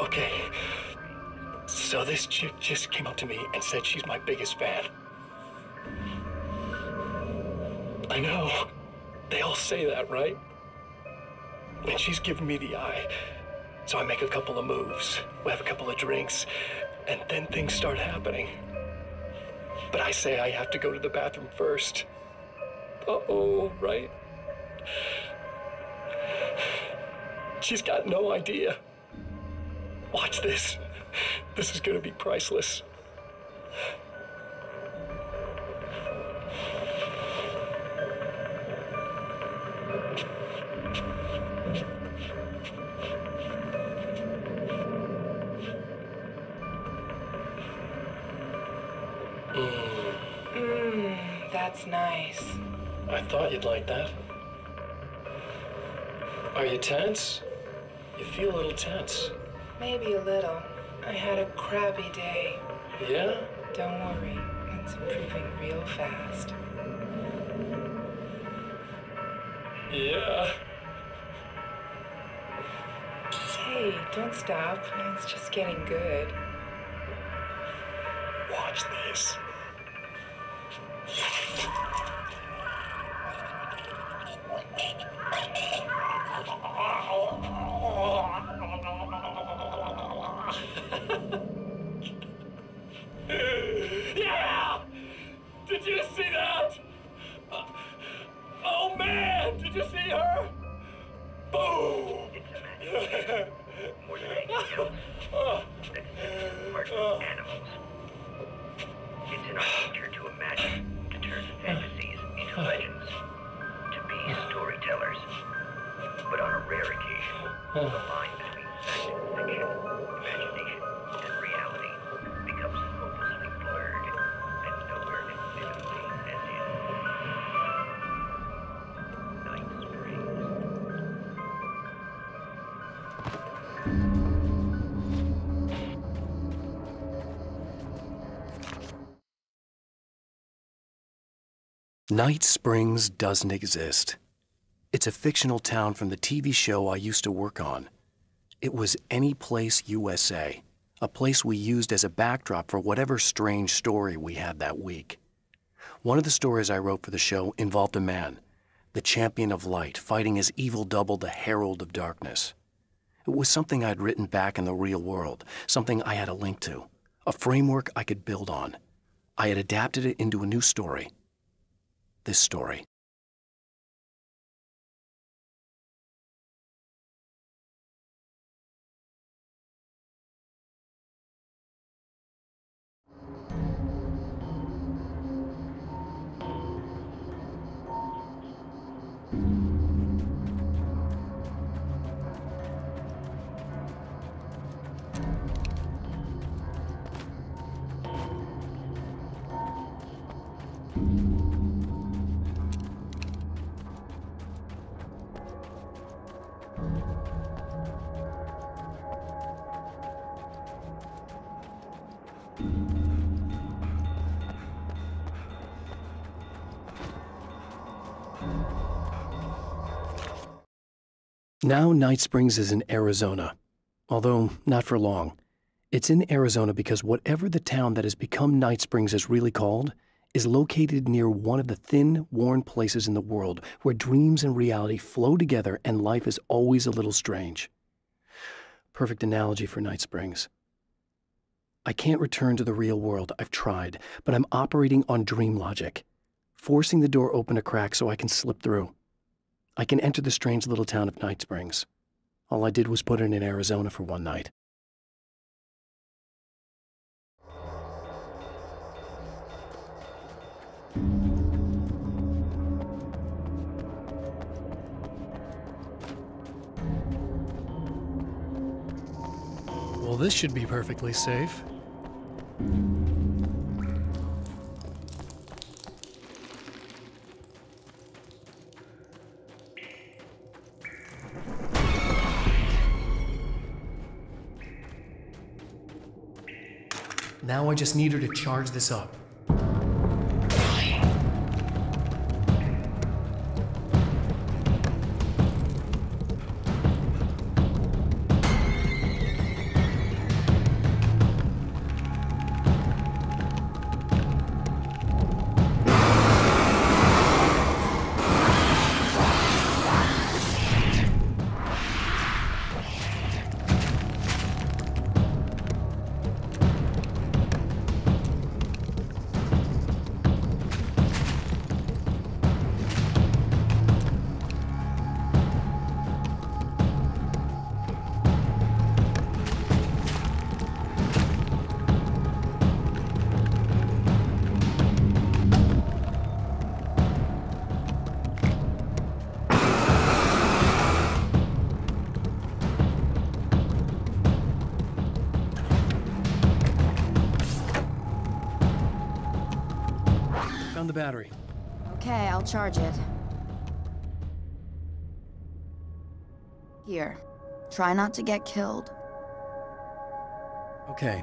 Okay, so this chick just came up to me and said she's my biggest fan. I know, they all say that, right? And she's giving me the eye. So I make a couple of moves, we have a couple of drinks, and then things start happening. But I say I have to go to the bathroom first. Uh-oh, right? She's got no idea. Watch this. This is gonna be priceless. That's nice. I thought you'd like that. Are you tense? You feel a little tense. Maybe a little. I had a crappy day. Yeah? Don't worry, it's improving real fast. Yeah. Hey, don't stop. It's just getting good. Watch this. Yeah! Did you see that? Oh man, did you see her? Boom! More than anything else, that's part of animals. It's in our nature to imagine, to turn fantasies into legends, to be storytellers. But on a rare occasion, the line between fact and fiction, imagination and reality becomes hopelessly blurred, and nowhere as vividly as in Night Springs. Night Springs doesn't exist. It's a fictional town from the TV show I used to work on. It was Any Place USA, a place we used as a backdrop for whatever strange story we had that week. One of the stories I wrote for the show involved a man, the champion of light, fighting his evil double, the herald of darkness. It was something I'd written back in the real world, something I had a link to, a framework I could build on. I had adapted it into a new story. This story. Now Night Springs is in Arizona, although not for long. It's in Arizona because whatever the town that has become Night Springs is really called is located near one of the thin, worn places in the world where dreams and reality flow together and life is always a little strange. Perfect analogy for Night Springs. I can't return to the real world, I've tried, but I'm operating on dream logic, forcing the door open a crack so I can slip through. I can enter the strange little town of Night Springs. All I did was put it in Arizona for one night. Well, this should be perfectly safe. Now I just need her to charge this up. The battery. Okay, I'll charge it. Here. Try not to get killed. Okay.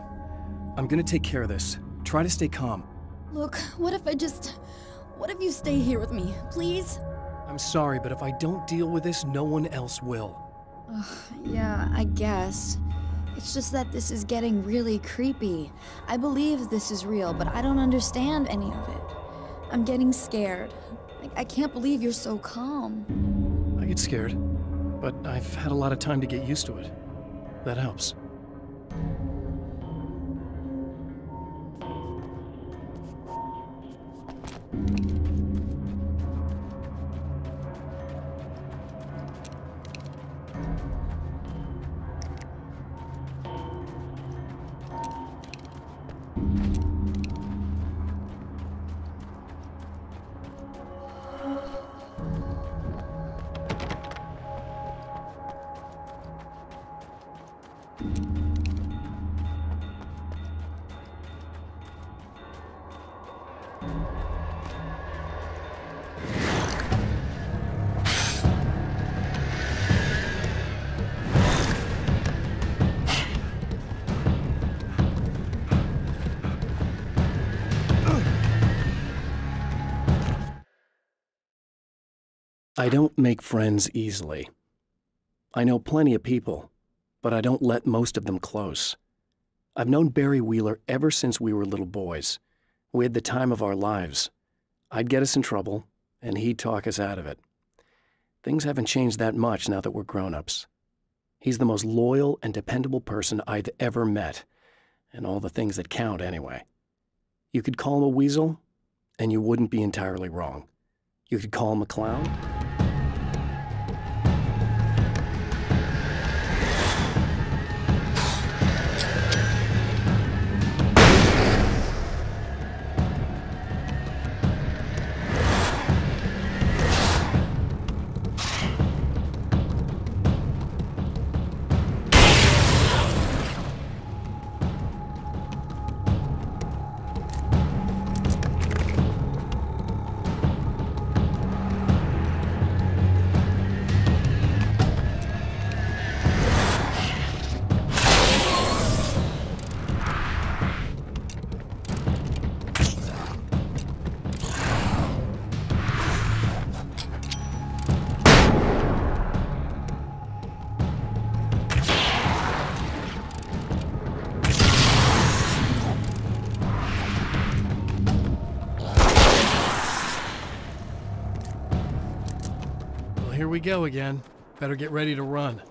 I'm gonna take care of this. Try to stay calm. Look, what if you stay here with me, please? I'm sorry, but if I don't deal with this, no one else will. Yeah, I guess. It's just that this is getting really creepy. I believe this is real, but I don't understand any of it. I'm getting scared. I can't believe you're so calm. I get scared, but I've had a lot of time to get used to it. That helps. I don't make friends easily. I know plenty of people, but I don't let most of them close. I've known Barry Wheeler ever since we were little boys. We had the time of our lives. I'd get us in trouble, and he'd talk us out of it. Things haven't changed that much now that we're grown-ups. He's the most loyal and dependable person I've ever met, and all the things that count anyway. You could call him a weasel, and you wouldn't be entirely wrong. You could call him a clown. Here we go again. Better get ready to run.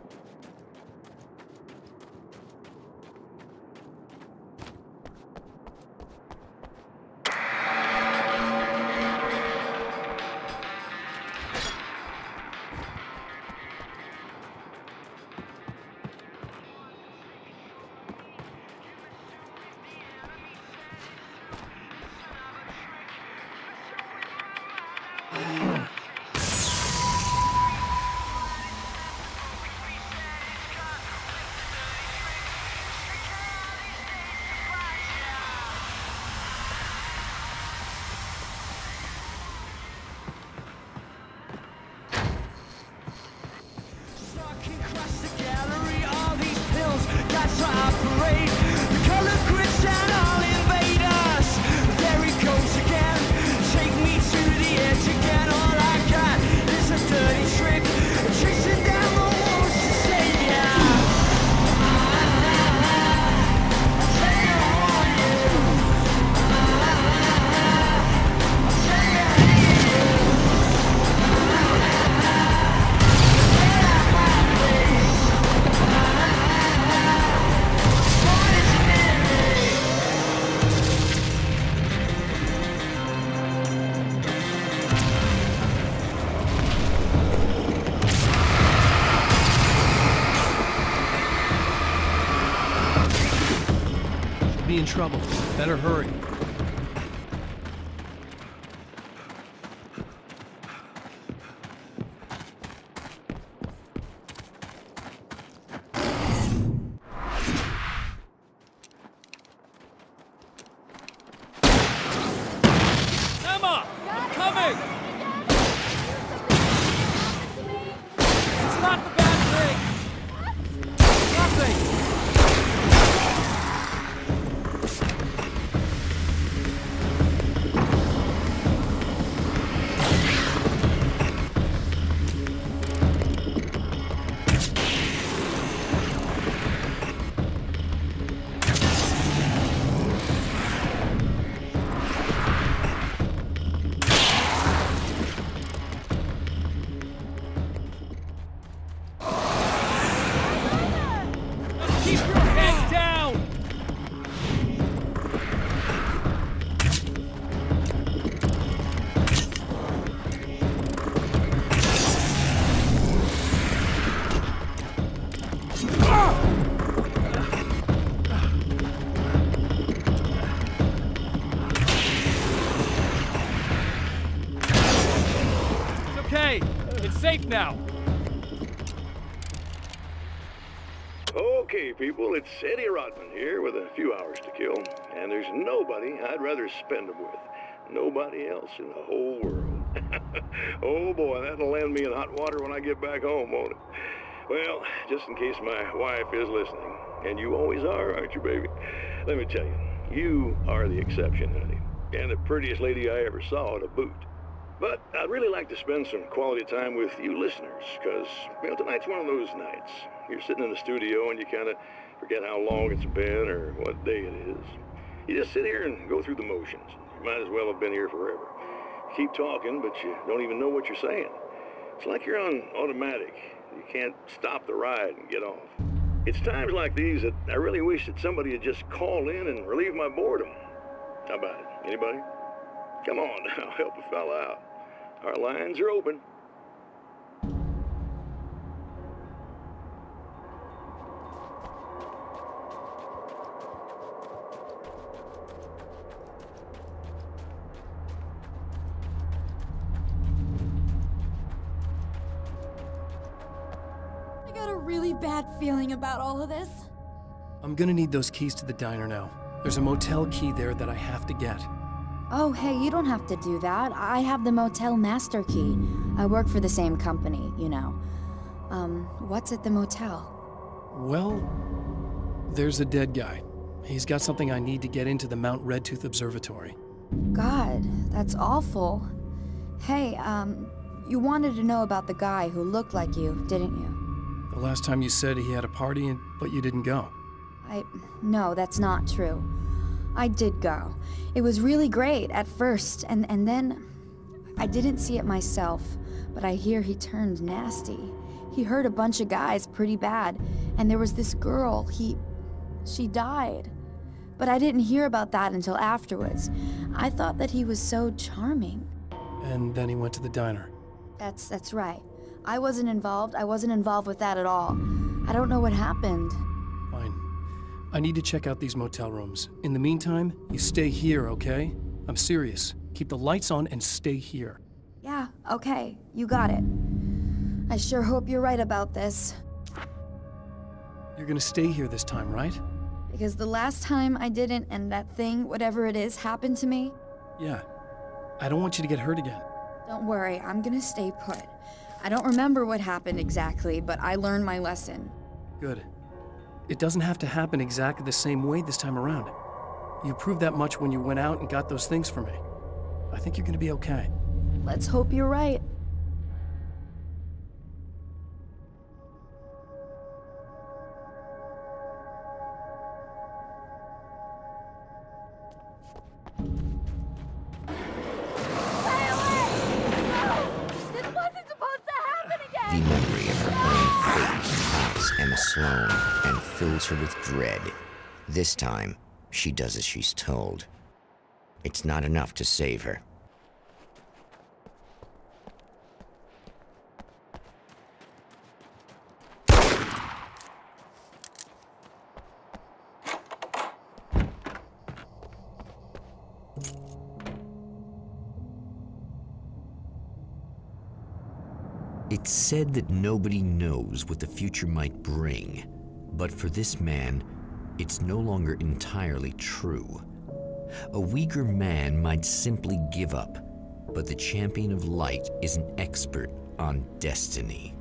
trouble. Better hurry. Safe now. Okay, people, it's Eddie Rodman here with a few hours to kill, and there's nobody I'd rather spend them with. Nobody else in the whole world. Oh boy, that'll land me in hot water when I get back home, won't it? Well, just in case my wife is listening, and you always are, aren't you, baby? Let me tell you, you are the exception, honey, and the prettiest lady I ever saw to boot. But I'd really like to spend some quality time with you listeners, because, tonight's one of those nights. You're sitting in the studio and you kind of forget how long it's been or what day it is. You just sit here and go through the motions. You might as well have been here forever. You keep talking, but you don't even know what you're saying. It's like you're on automatic. You can't stop the ride and get off. It's times like these that I really wish that somebody would just call in and relieve my boredom. How about it? Anybody? Come on now, help a fella out. Our lines are open. I got a really bad feeling about all of this. I'm gonna need those keys to the diner now. There's a motel key there that I have to get. Oh, hey, you don't have to do that. I have the motel master key. I work for the same company, you know. What's at the motel? Well, there's a dead guy. He's got something I need to get into the Mount Redtooth Observatory. God, that's awful. Hey, you wanted to know about the guy who looked like you, didn't you? The last time you said he had a party, but you didn't go. No, that's not true. I did go. It was really great at first, and then I didn't see it myself, but I hear he turned nasty. He hurt a bunch of guys pretty bad, and there was this girl, she died. But I didn't hear about that until afterwards. I thought that he was so charming. And then he went to the diner. That's right. I wasn't involved with that at all. I don't know what happened. Fine. I need to check out these motel rooms. In the meantime, you stay here, okay? I'm serious. Keep the lights on and stay here. Yeah, okay. You got it. I sure hope you're right about this. You're gonna stay here this time, right? Because the last time I didn't, and that thing, whatever it is, happened to me. Yeah. I don't want you to get hurt again. Don't worry, I'm gonna stay put. I don't remember what happened exactly, but I learned my lesson. Good. It doesn't have to happen exactly the same way this time around. You proved that much when you went out and got those things for me. I think you're gonna be okay. Let's hope you're right. The memory of her own fate haunts Emma Sloan and fills her with dread. This time, she does as she's told. It's not enough to save her. It's said that nobody knows what the future might bring, but for this man, it's no longer entirely true. A weaker man might simply give up, but the champion of light is an expert on destiny.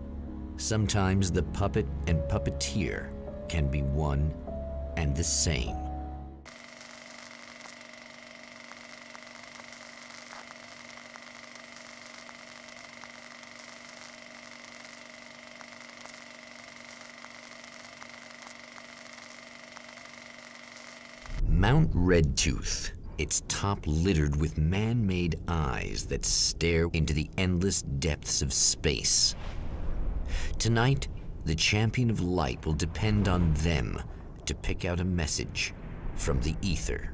Sometimes the puppet and puppeteer can be one and the same. Mount Redtooth, its top littered with man-made eyes that stare into the endless depths of space. Tonight, the champion of light will depend on them to pick out a message from the ether.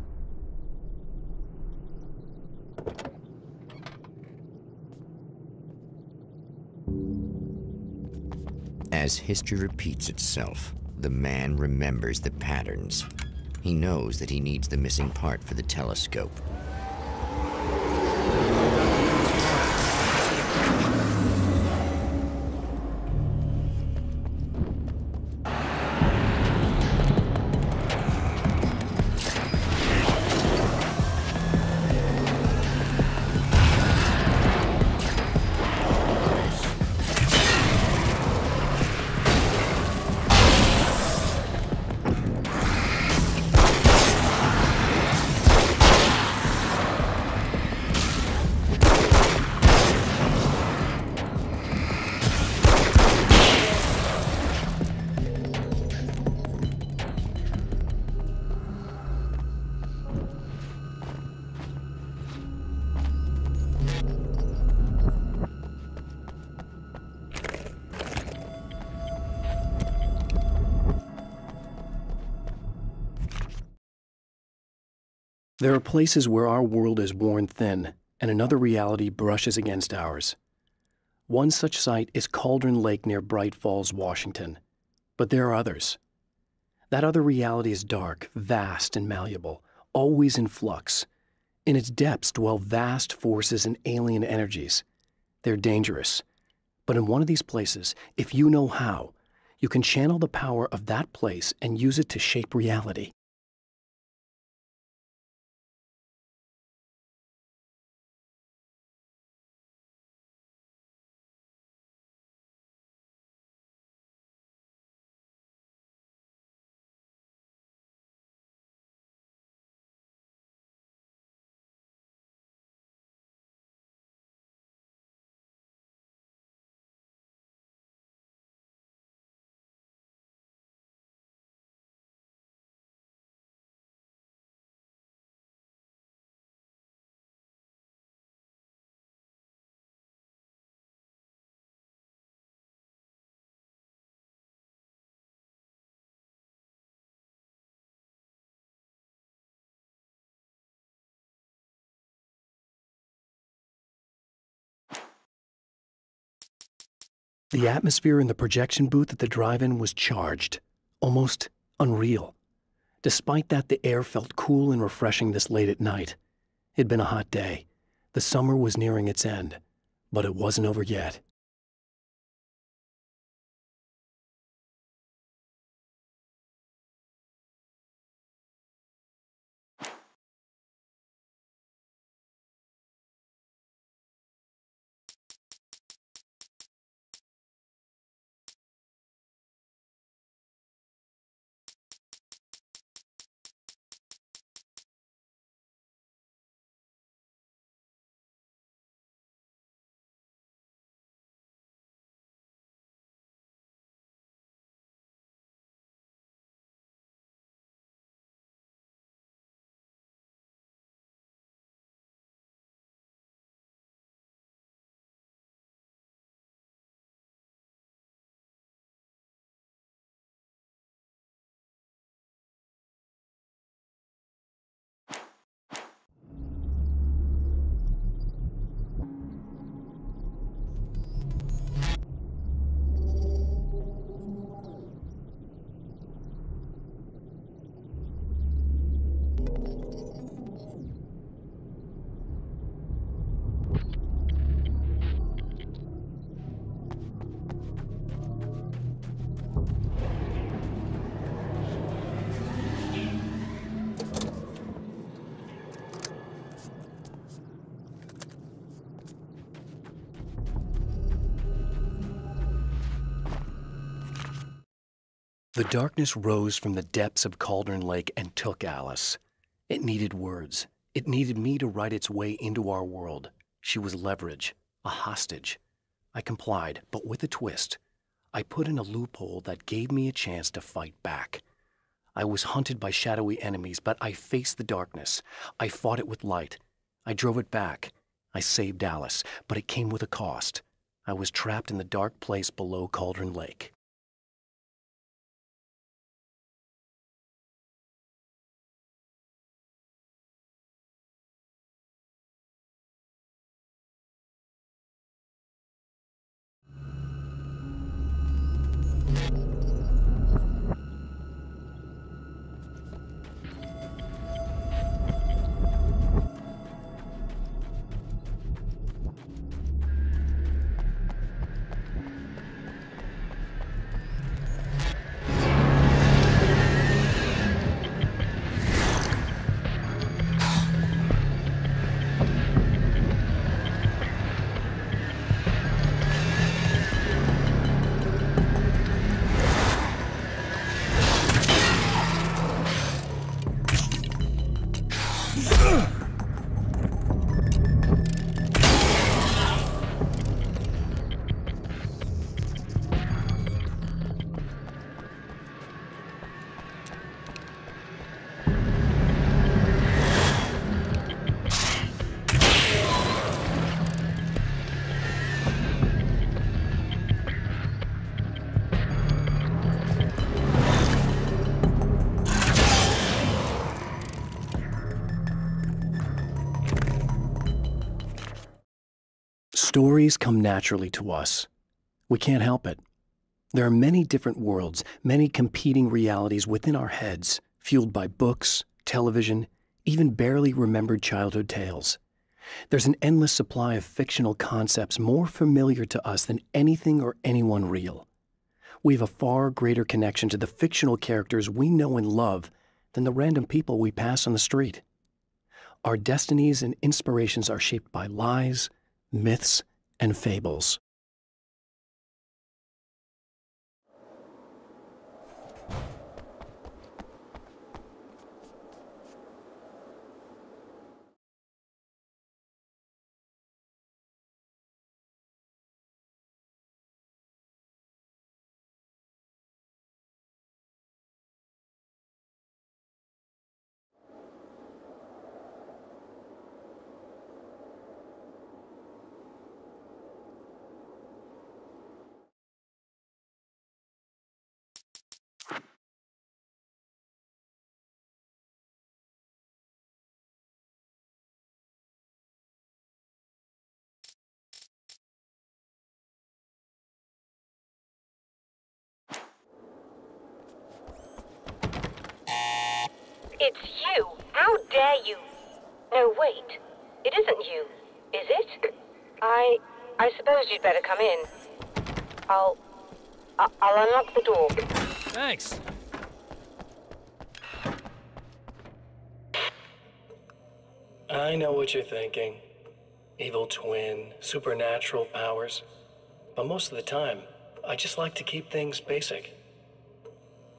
As history repeats itself, the man remembers the patterns. He knows that he needs the missing part for the telescope. There are places where our world is worn thin and another reality brushes against ours. One such site is Cauldron Lake near Bright Falls, Washington. But there are others. That other reality is dark, vast, and malleable, always in flux. In its depths dwell vast forces and alien energies. They're dangerous. But in one of these places, if you know how, you can channel the power of that place and use it to shape reality. The atmosphere in the projection booth at the drive-in was charged, almost unreal. Despite that, the air felt cool and refreshing this late at night. It'd been a hot day. The summer was nearing its end, but it wasn't over yet. The darkness rose from the depths of Cauldron Lake and took Alice. It needed words. It needed me to write its way into our world. She was leverage, a hostage. I complied, but with a twist. I put in a loophole that gave me a chance to fight back. I was hunted by shadowy enemies, but I faced the darkness. I fought it with light. I drove it back. I saved Alice, but it came with a cost. I was trapped in the dark place below Cauldron Lake. Stories come naturally to us. We can't help it. There are many different worlds, many competing realities within our heads, fueled by books, television, even barely remembered childhood tales. There's an endless supply of fictional concepts more familiar to us than anything or anyone real. We have a far greater connection to the fictional characters we know and love than the random people we pass on the street. Our destinies and inspirations are shaped by lies, myths, and fables. It's you! How dare you! No, wait. It isn't you, is it? I suppose you'd better come in. I'll unlock the door. Thanks. I know what you're thinking. Evil twin, supernatural powers. But most of the time, I just like to keep things basic.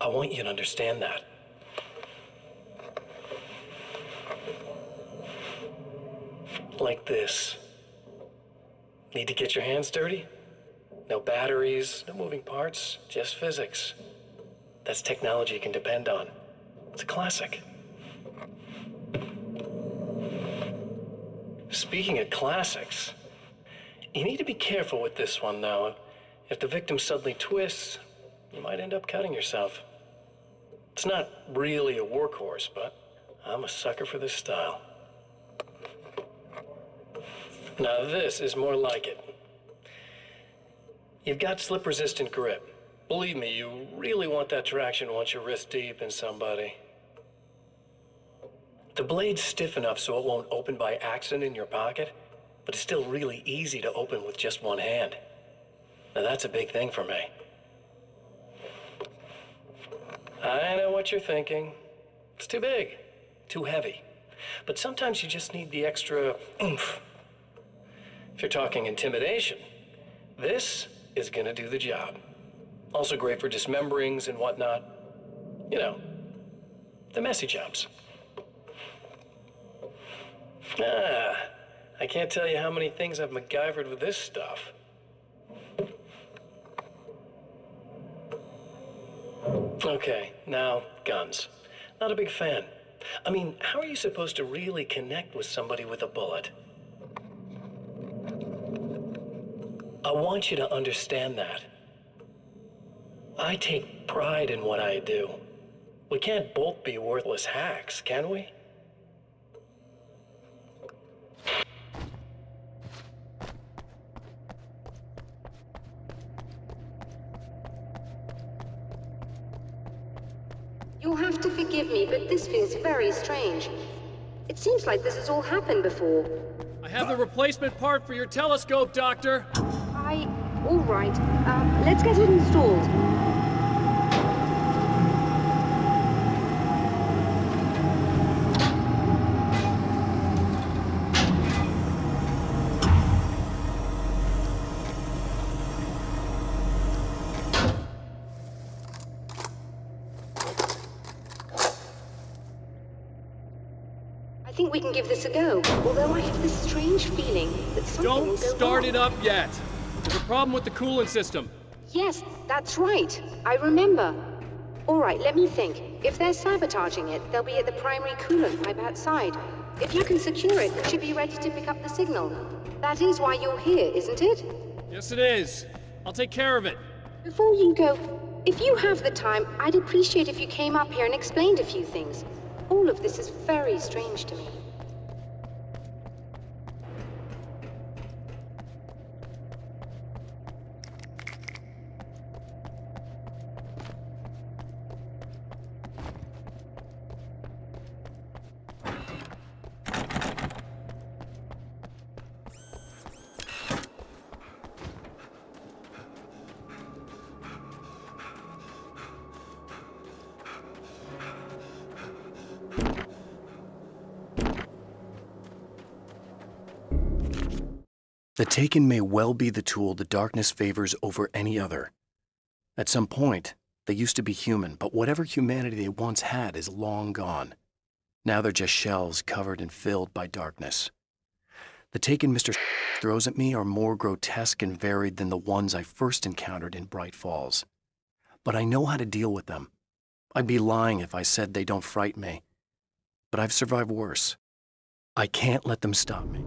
I want you to understand that. Like this. Need to get your hands dirty? No batteries, no moving parts, just physics. That's technology you can depend on. It's a classic. Speaking of classics, you need to be careful with this one, though. If the victim suddenly twists, you might end up cutting yourself. It's not really a workhorse, but I'm a sucker for this style. Now this is more like it. You've got slip-resistant grip. Believe me, you really want that traction once you're wrist deep in somebody. The blade's stiff enough so it won't open by accident in your pocket, but it's still really easy to open with just one hand. Now that's a big thing for me. I know what you're thinking. It's too big, too heavy. But sometimes you just need the extra oomph. If you're talking intimidation, this is gonna do the job. Also great for dismemberings and whatnot. You know, the messy jobs. I can't tell you how many things I've MacGyvered with this stuff. Okay, now, guns. Not a big fan. I mean, how are you supposed to really connect with somebody with a bullet? I want you to understand that. I take pride in what I do. We can't both be worthless hacks, can we? You'll have to forgive me, but this feels very strange. It seems like this has all happened before. I have the replacement part for your telescope, Doctor. All right. Let's get it installed. I think we can give this a go, although I have this strange feeling that something will go Don't start wrong. it up yet. There's a problem with the coolant system. Yes, that's right. I remember. All right, let me think. If they're sabotaging it, they'll be at the primary coolant pipe outside. If you can secure it, it should be ready to pick up the signal. That is why you're here, isn't it? Yes, it is. I'll take care of it. Before you go, if you have the time, I'd appreciate if you came up here and explained a few things. All of this is very strange to me. The Taken may well be the tool the darkness favors over any other. At some point, they used to be human, but whatever humanity they once had is long gone. Now they're just shells covered and filled by darkness. The Taken Mr. throws at me are more grotesque and varied than the ones I first encountered in Bright Falls. But I know how to deal with them. I'd be lying if I said they don't frighten me. But I've survived worse. I can't let them stop me.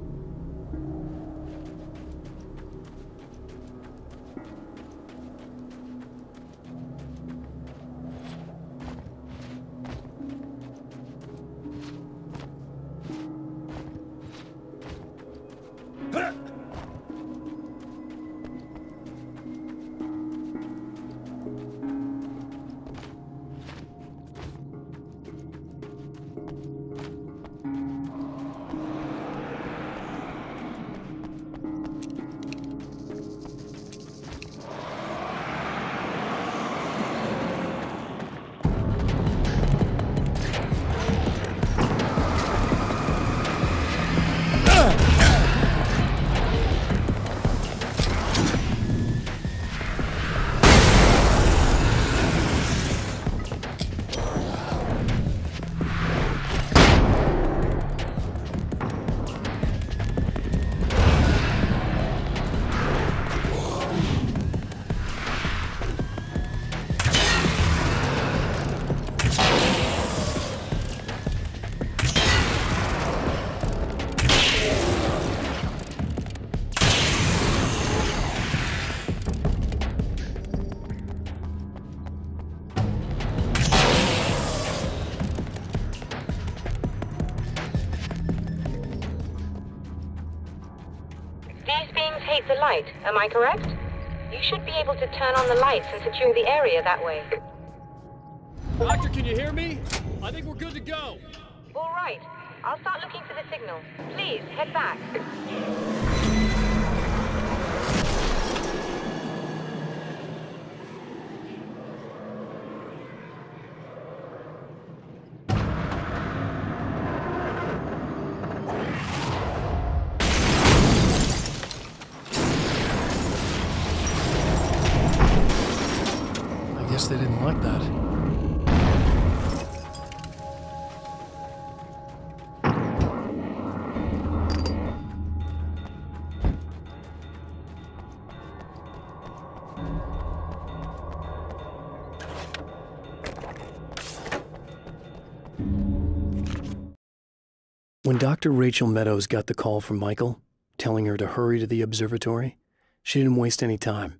The light, am I correct? You should be able to turn on the lights and secure the area that way. Doctor, can you hear me? I think we're good to go. All right. I'll start looking for the signal. Please, head back. I guess they didn't like that. When Dr. Rachel Meadows got the call from Michael, telling her to hurry to the observatory, she didn't waste any time.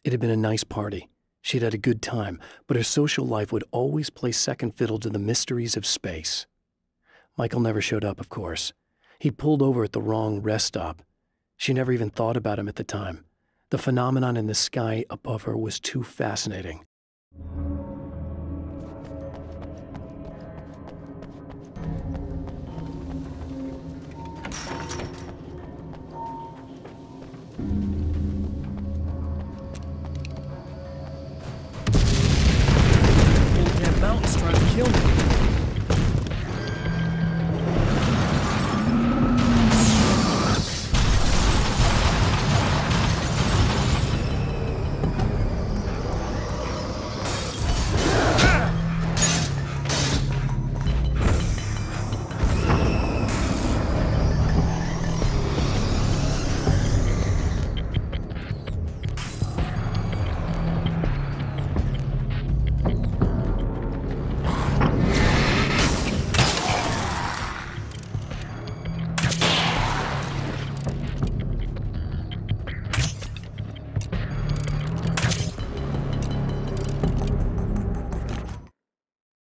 It had been a nice party. She'd had a good time, but her social life would always play second fiddle to the mysteries of space. Michael never showed up, of course. He'd pulled over at the wrong rest stop. She never even thought about him at the time. The phenomenon in the sky above her was too fascinating. That mountain's trying to kill me.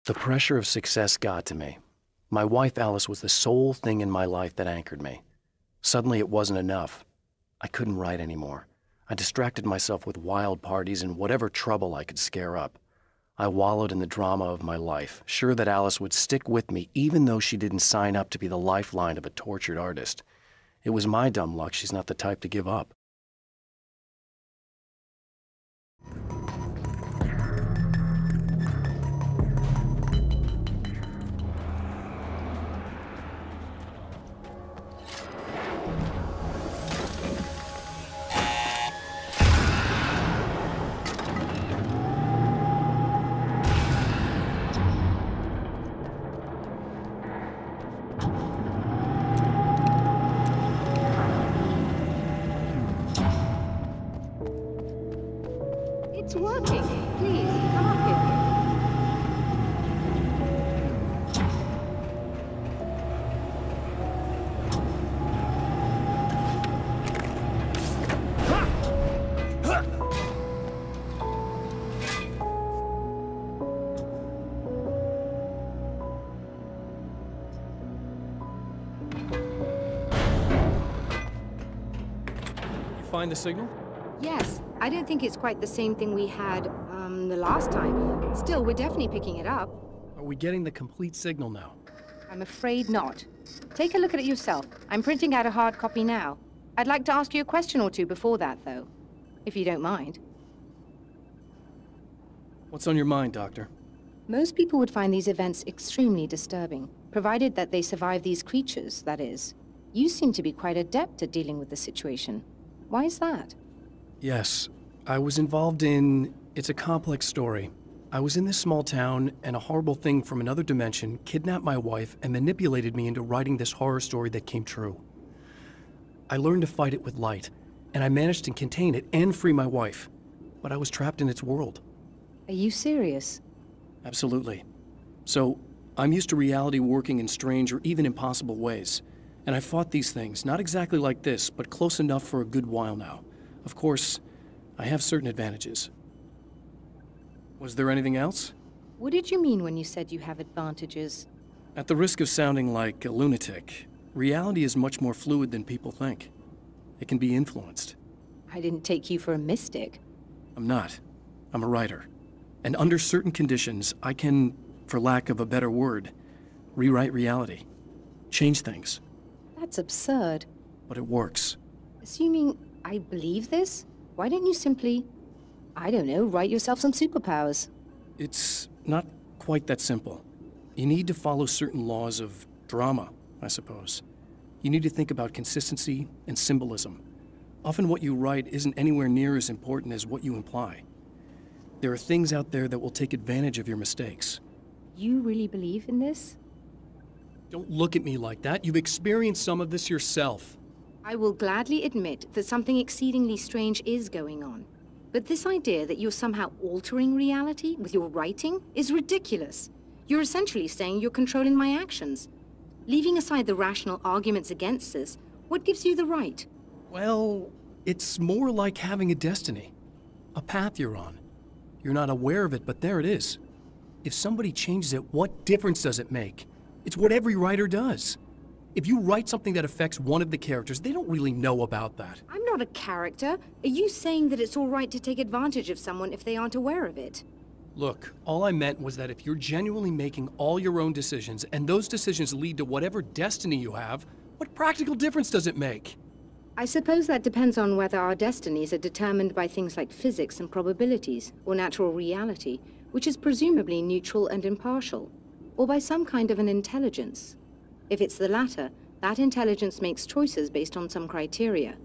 The pressure of success got to me. My wife Alice was the sole thing in my life that anchored me. Suddenly it wasn't enough. I couldn't write anymore. I distracted myself with wild parties and whatever trouble I could scare up. I wallowed in the drama of my life, sure that Alice would stick with me even though she didn't sign up to be the lifeline of a tortured artist. It was my dumb luck she's not the type to give up. It's working. Please, come up here. You find the signal? Yes, I don't think it's quite the same thing we had, the last time. Still, we're definitely picking it up. Are we getting the complete signal now? I'm afraid not. Take a look at it yourself. I'm printing out a hard copy now. I'd like to ask you a question or two before that, though, if you don't mind. What's on your mind, Doctor? Most people would find these events extremely disturbing, provided that they survive these creatures, that is. You seem to be quite adept at dealing with the situation. Why is that? Yes, I was involved in... It's a complex story. I was in this small town, and a horrible thing from another dimension kidnapped my wife and manipulated me into writing this horror story that came true. I learned to fight it with light, and I managed to contain it and free my wife. But I was trapped in its world. Are you serious? Absolutely. So, I'm used to reality working in strange or even impossible ways. And I fought these things, not exactly like this, but close enough for a good while now. Of course, I have certain advantages. Was there anything else? What did you mean when you said you have advantages? At the risk of sounding like a lunatic, reality is much more fluid than people think. It can be influenced. I didn't take you for a mystic. I'm not. I'm a writer. And under certain conditions, I can, for lack of a better word, rewrite reality. Change things. That's absurd. But it works. Assuming I believe this, why don't you simply, I don't know, write yourself some superpowers? It's not quite that simple. You need to follow certain laws of drama, I suppose. You need to think about consistency and symbolism. Often what you write isn't anywhere near as important as what you imply. There are things out there that will take advantage of your mistakes. You really believe in this? Don't look at me like that. You've experienced some of this yourself. I will gladly admit that something exceedingly strange is going on. But this idea that you're somehow altering reality with your writing is ridiculous. You're essentially saying you're controlling my actions. Leaving aside the rational arguments against us, what gives you the right? Well, it's more like having a destiny. A path you're on. You're not aware of it, but there it is. If somebody changes it, what difference does it make? It's what every writer does. If you write something that affects one of the characters, they don't really know about that. I'm not a character. Are you saying that it's all right to take advantage of someone if they aren't aware of it? Look, all I meant was that if you're genuinely making all your own decisions, and those decisions lead to whatever destiny you have, what practical difference does it make? I suppose that depends on whether our destinies are determined by things like physics and probabilities, or natural reality, which is presumably neutral and impartial, or by some kind of an intelligence. If it's the latter, that intelligence makes choices based on some criteria.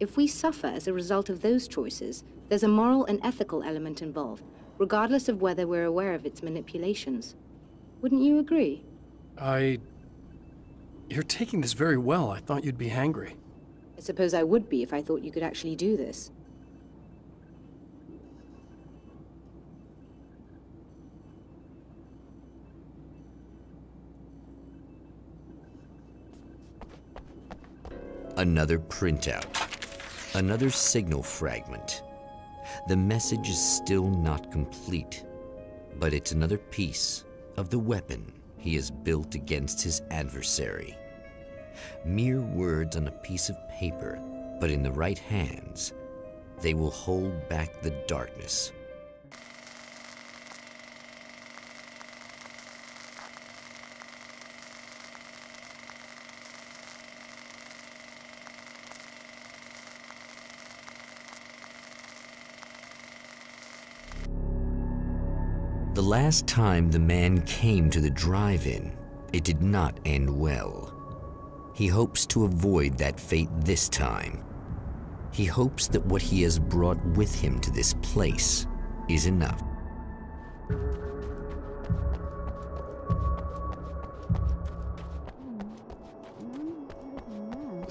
If we suffer as a result of those choices, there's a moral and ethical element involved, regardless of whether we're aware of its manipulations. Wouldn't you agree? You're taking this very well. I thought you'd be hangry. I suppose I would be if I thought you could actually do this. Another printout. Another signal fragment. The message is still not complete, but it's another piece of the weapon he has built against his adversary. Mere words on a piece of paper, but in the right hands, they will hold back the darkness. The last time the man came to the drive-in, it did not end well. He hopes to avoid that fate this time. He hopes that what he has brought with him to this place is enough.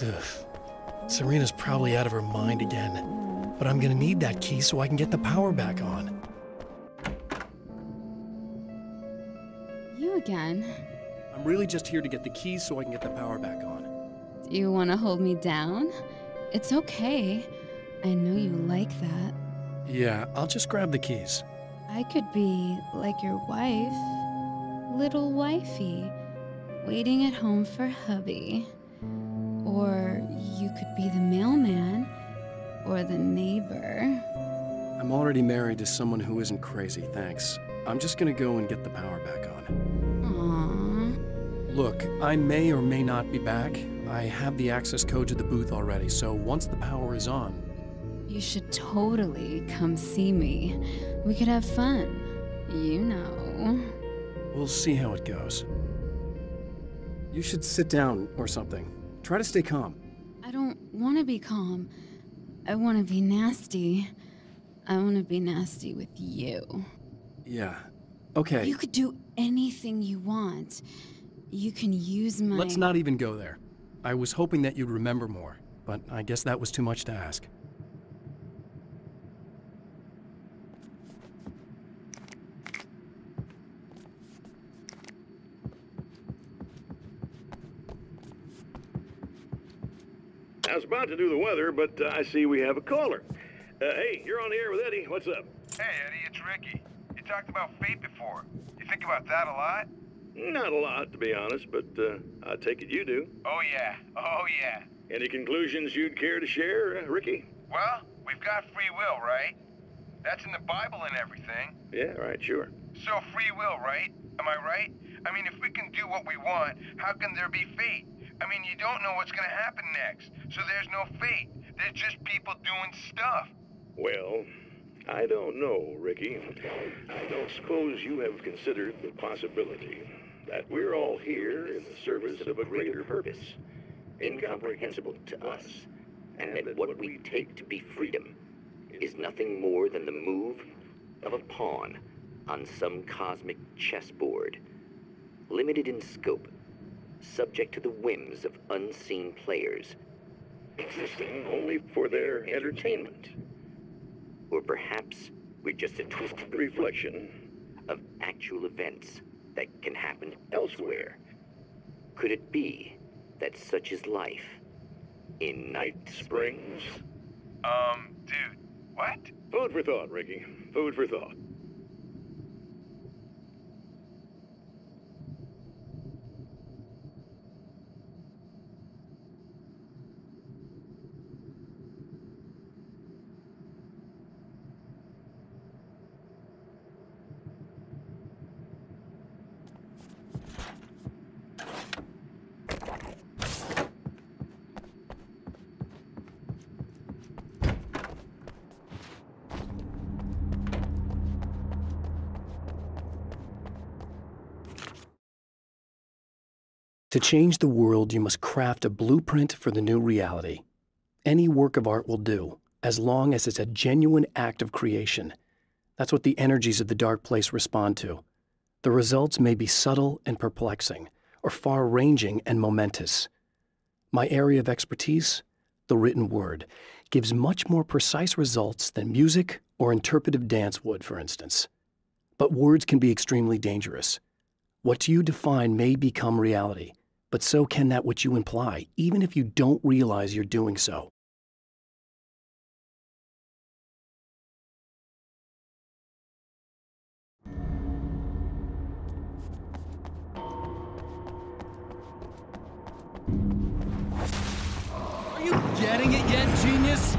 Ugh. Serena's probably out of her mind again, but I'm gonna need that key so I can get the power back on. You again? I'm really just here to get the keys so I can get the power back on. Do you want to hold me down? It's okay. I know you like that. Yeah, I'll just grab the keys. I could be like your wife, little wifey, waiting at home for hubby. Or you could be the mailman, or the neighbor. I'm already married to someone who isn't crazy, thanks. I'm just gonna go and get the power back on. Aww. Look, I may or may not be back. I have the access code to the booth already, so once the power is on... You should totally come see me. We could have fun. You know. We'll see how it goes. You should sit down or something. Try to stay calm. I don't want to be calm. I want to be nasty. I want to be nasty with you. Yeah. Okay. You could do anything you want. You can use my... Let's not even go there. I was hoping that you'd remember more, but I guess that was too much to ask. I was about to do the weather, but I see we have a caller. Hey, you're on the air with Eddie. What's up? Hey, Eddie, it's Ricky. You talked about fate before. You think about that a lot? Not a lot, to be honest, but I take it you do. Oh, yeah. Oh, yeah. Any conclusions you'd care to share, Ricky? Well, we've got free will, right? That's in the Bible and everything. Yeah, right, sure. So free will, right? Am I right? I mean, if we can do what we want, how can there be fate? I mean, you don't know what's going to happen next, so there's no fate. There's just people doing stuff. Well, I don't know, Ricky. I don't suppose you have considered the possibility that we're all here in the service of a greater purpose, Incomprehensible to us, and that what we take to be freedom is nothing more than the move of a pawn on some cosmic chessboard, limited in scope, subject to the whims of unseen players, existing only for their entertainment. Or perhaps we're just a twisted reflection of actual events that can happen elsewhere. could it be that such is life in Night Springs? Dude, what? Food for thought, Ricky. Food for thought. To change the world, you must craft a blueprint for the new reality. Any work of art will do, as long as it's a genuine act of creation. That's what the energies of the dark place respond to. The results may be subtle and perplexing, or far-ranging and momentous. My area of expertise, the written word, gives much more precise results than music or interpretive dance would, for instance. But words can be extremely dangerous. What you define may become reality, but so can that which you imply, even if you don't realize you're doing so. Are you getting it yet, genius?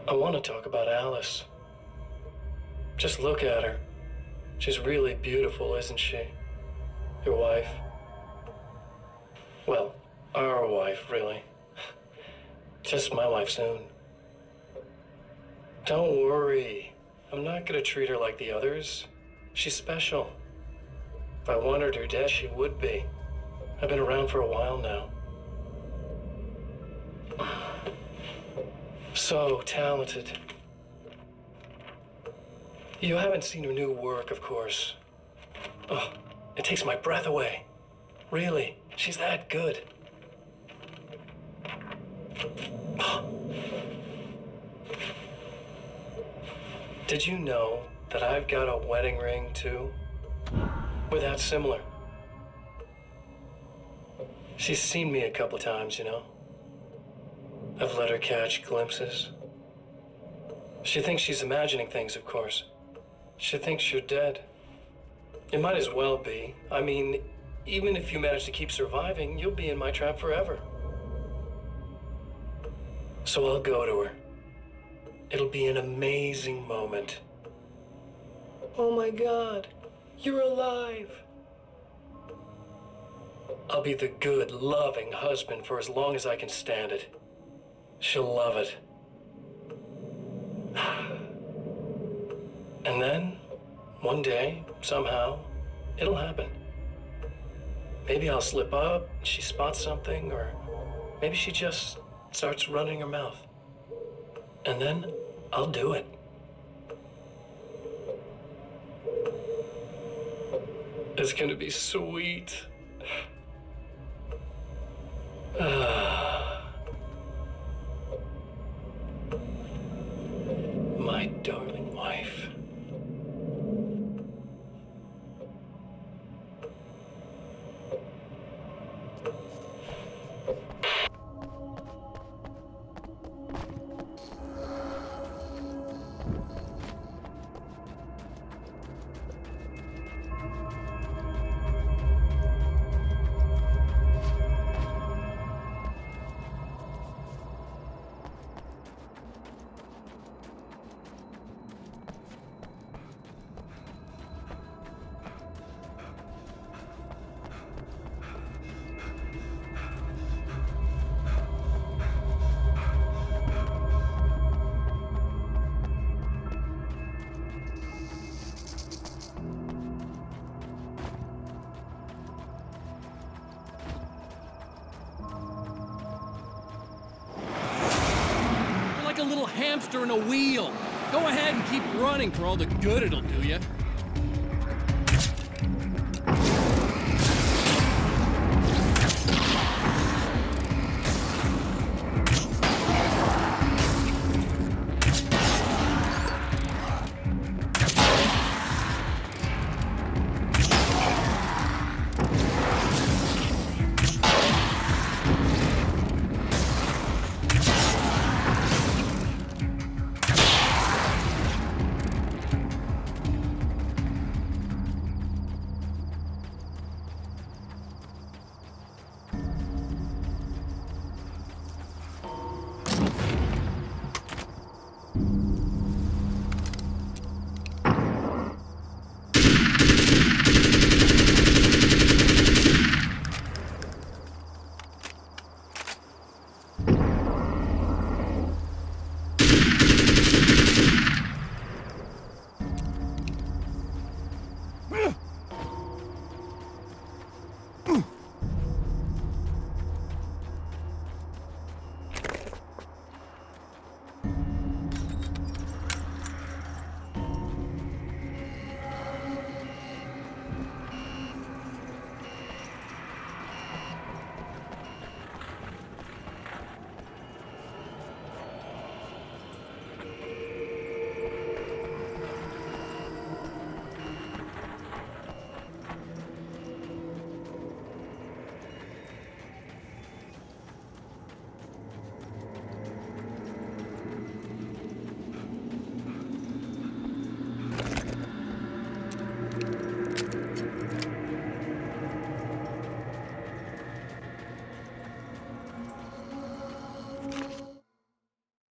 I want to talk about Alice. Just look at her. She's really beautiful, isn't she? Your wife. Well, our wife, really. Just my wife soon. Don't worry. I'm not gonna treat her like the others. She's special. If I wanted her dead, she would be. I've been around for a while now. So talented. You haven't seen her new work, of course. Oh, it takes my breath away. Really, she's that good. Did you know that I've got a wedding ring, too? We're that similar. She's seen me a couple times, you know. I've let her catch glimpses. She thinks she's imagining things, of course. She thinks you're dead. It might as well be. I mean, even if you manage to keep surviving, you'll be in my trap forever. So I'll go to her. It'll be an amazing moment. Oh my God, you're alive. I'll be the good, loving husband for as long as I can stand it. She'll love it. And then, one day, somehow, it'll happen. Maybe I'll slip up, she spots something, or Maybe she just starts running her mouth. And then I'll do it. It's gonna be sweet. My darling wife. You're like a little hamster in a wheel. Go ahead and keep running for all the good it'll do you.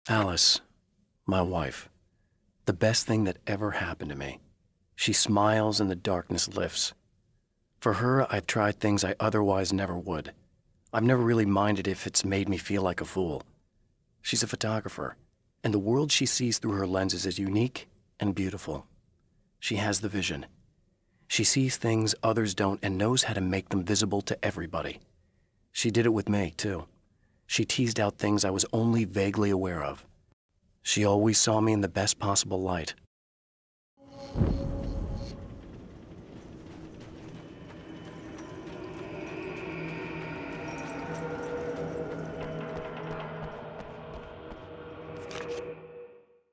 Alice, my wife, the best thing that ever happened to me. She smiles and the darkness lifts. For her, I've tried things I otherwise never would. I've never really minded if it's made me feel like a fool. She's a photographer, and the world she sees through her lenses is unique and beautiful. She has the vision. She sees things others don't and knows how to make them visible to everybody. She did it with me, too. She teased out things I was only vaguely aware of. She always saw me in the best possible light.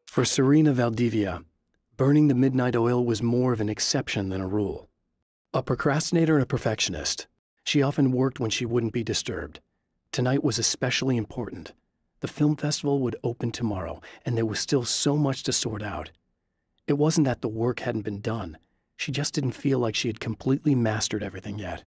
For Serena Valdivia, burning the midnight oil was more of an exception than a rule. A procrastinator and a perfectionist, she often worked when she wouldn't be disturbed. Tonight was especially important. The film festival would open tomorrow, and there was still so much to sort out. It wasn't that the work hadn't been done. She just didn't feel like she had completely mastered everything yet.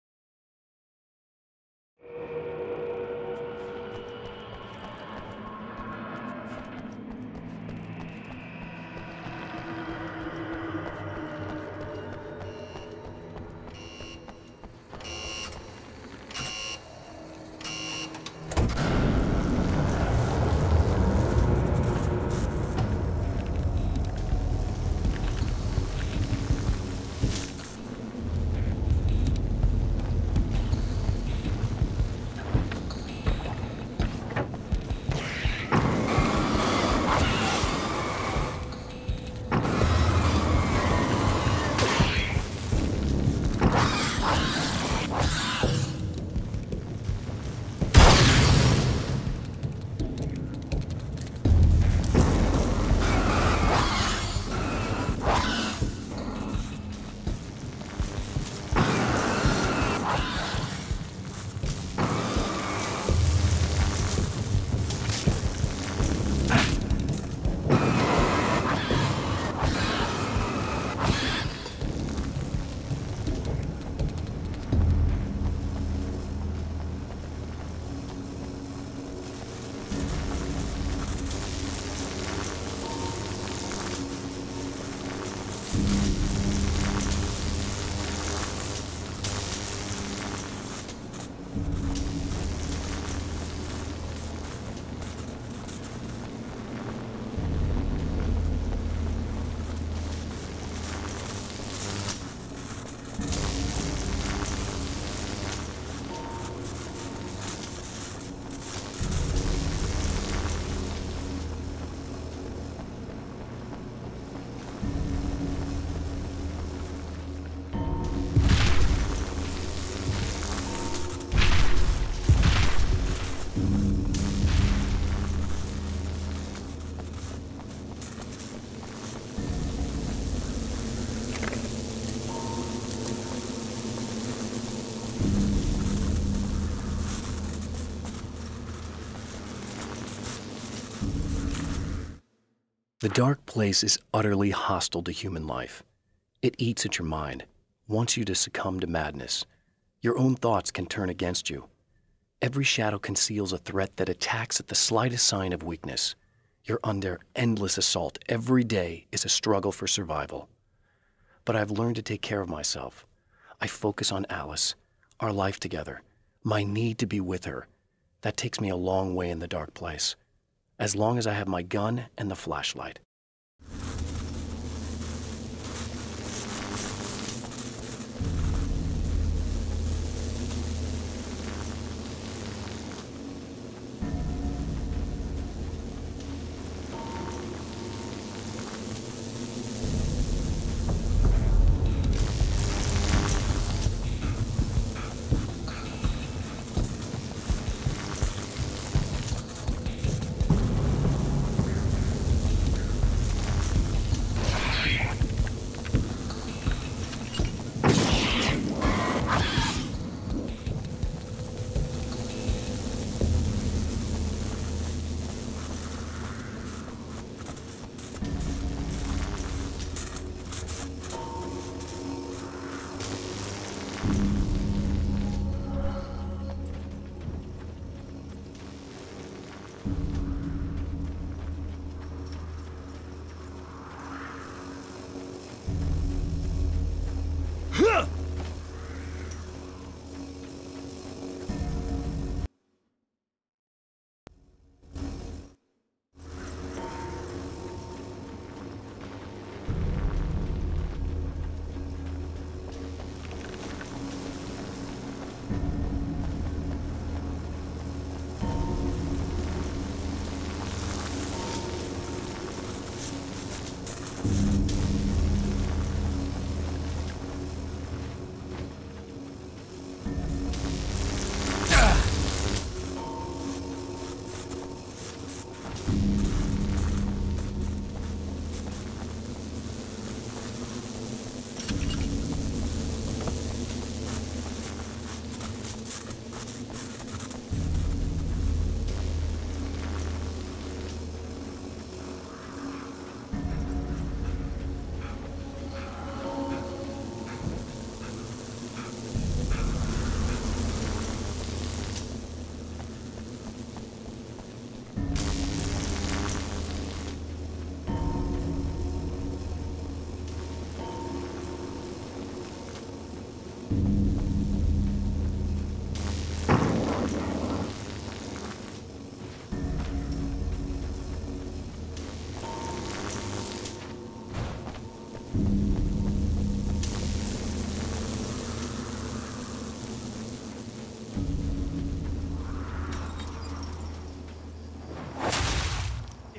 The dark place is utterly hostile to human life. It eats at your mind, wants you to succumb to madness. Your own thoughts can turn against you. Every shadow conceals a threat that attacks at the slightest sign of weakness. You're under endless assault. Every day is a struggle for survival. But I've learned to take care of myself. I focus on Alice, our life together, my need to be with her. That takes me a long way in the dark place. As long as I have my gun and the flashlight.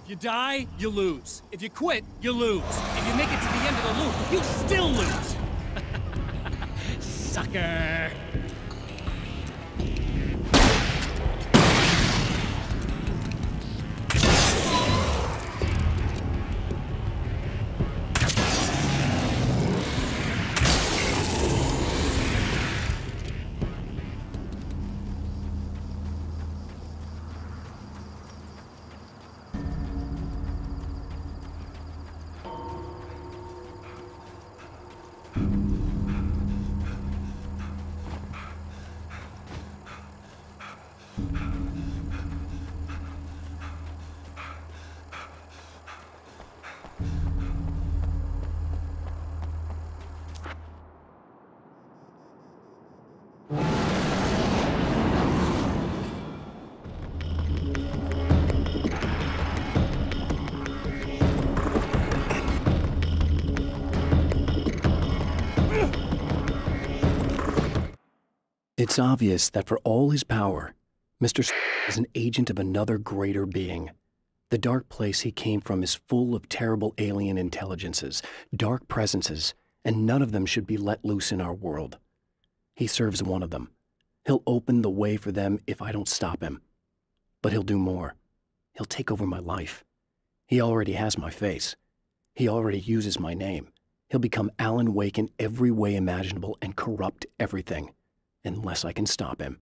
If you die, you lose. If you quit, you lose. If you make it to the end of the loop, you still lose. Sucker. It's obvious that for all his power, Mr. is an agent of another greater being. The dark place he came from is full of terrible alien intelligences, dark presences, and none of them should be let loose in our world. He serves one of them. He'll open the way for them if I don't stop him. But he'll do more. He'll take over my life. He already has my face. He already uses my name. He'll become Alan Wake in every way imaginable and corrupt everything, unless I can stop him.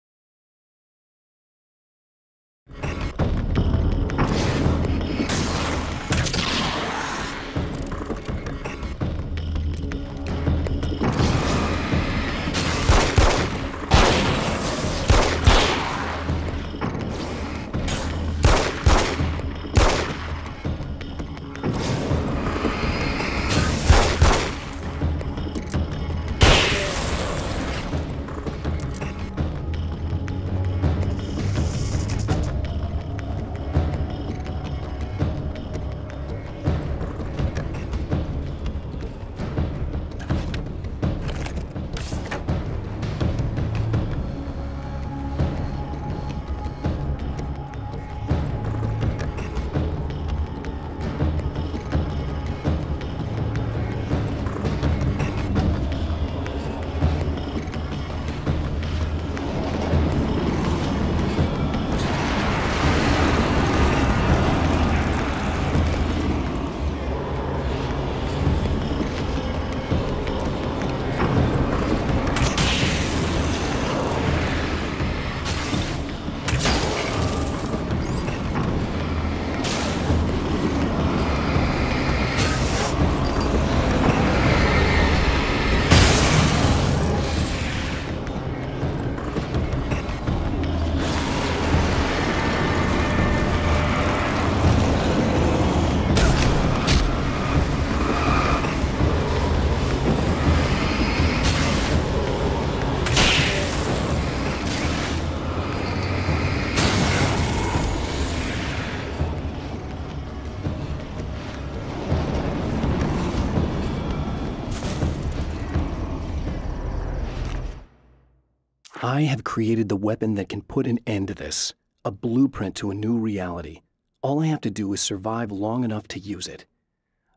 I have created the weapon that can put an end to this, a blueprint to a new reality. All I have to do is survive long enough to use it.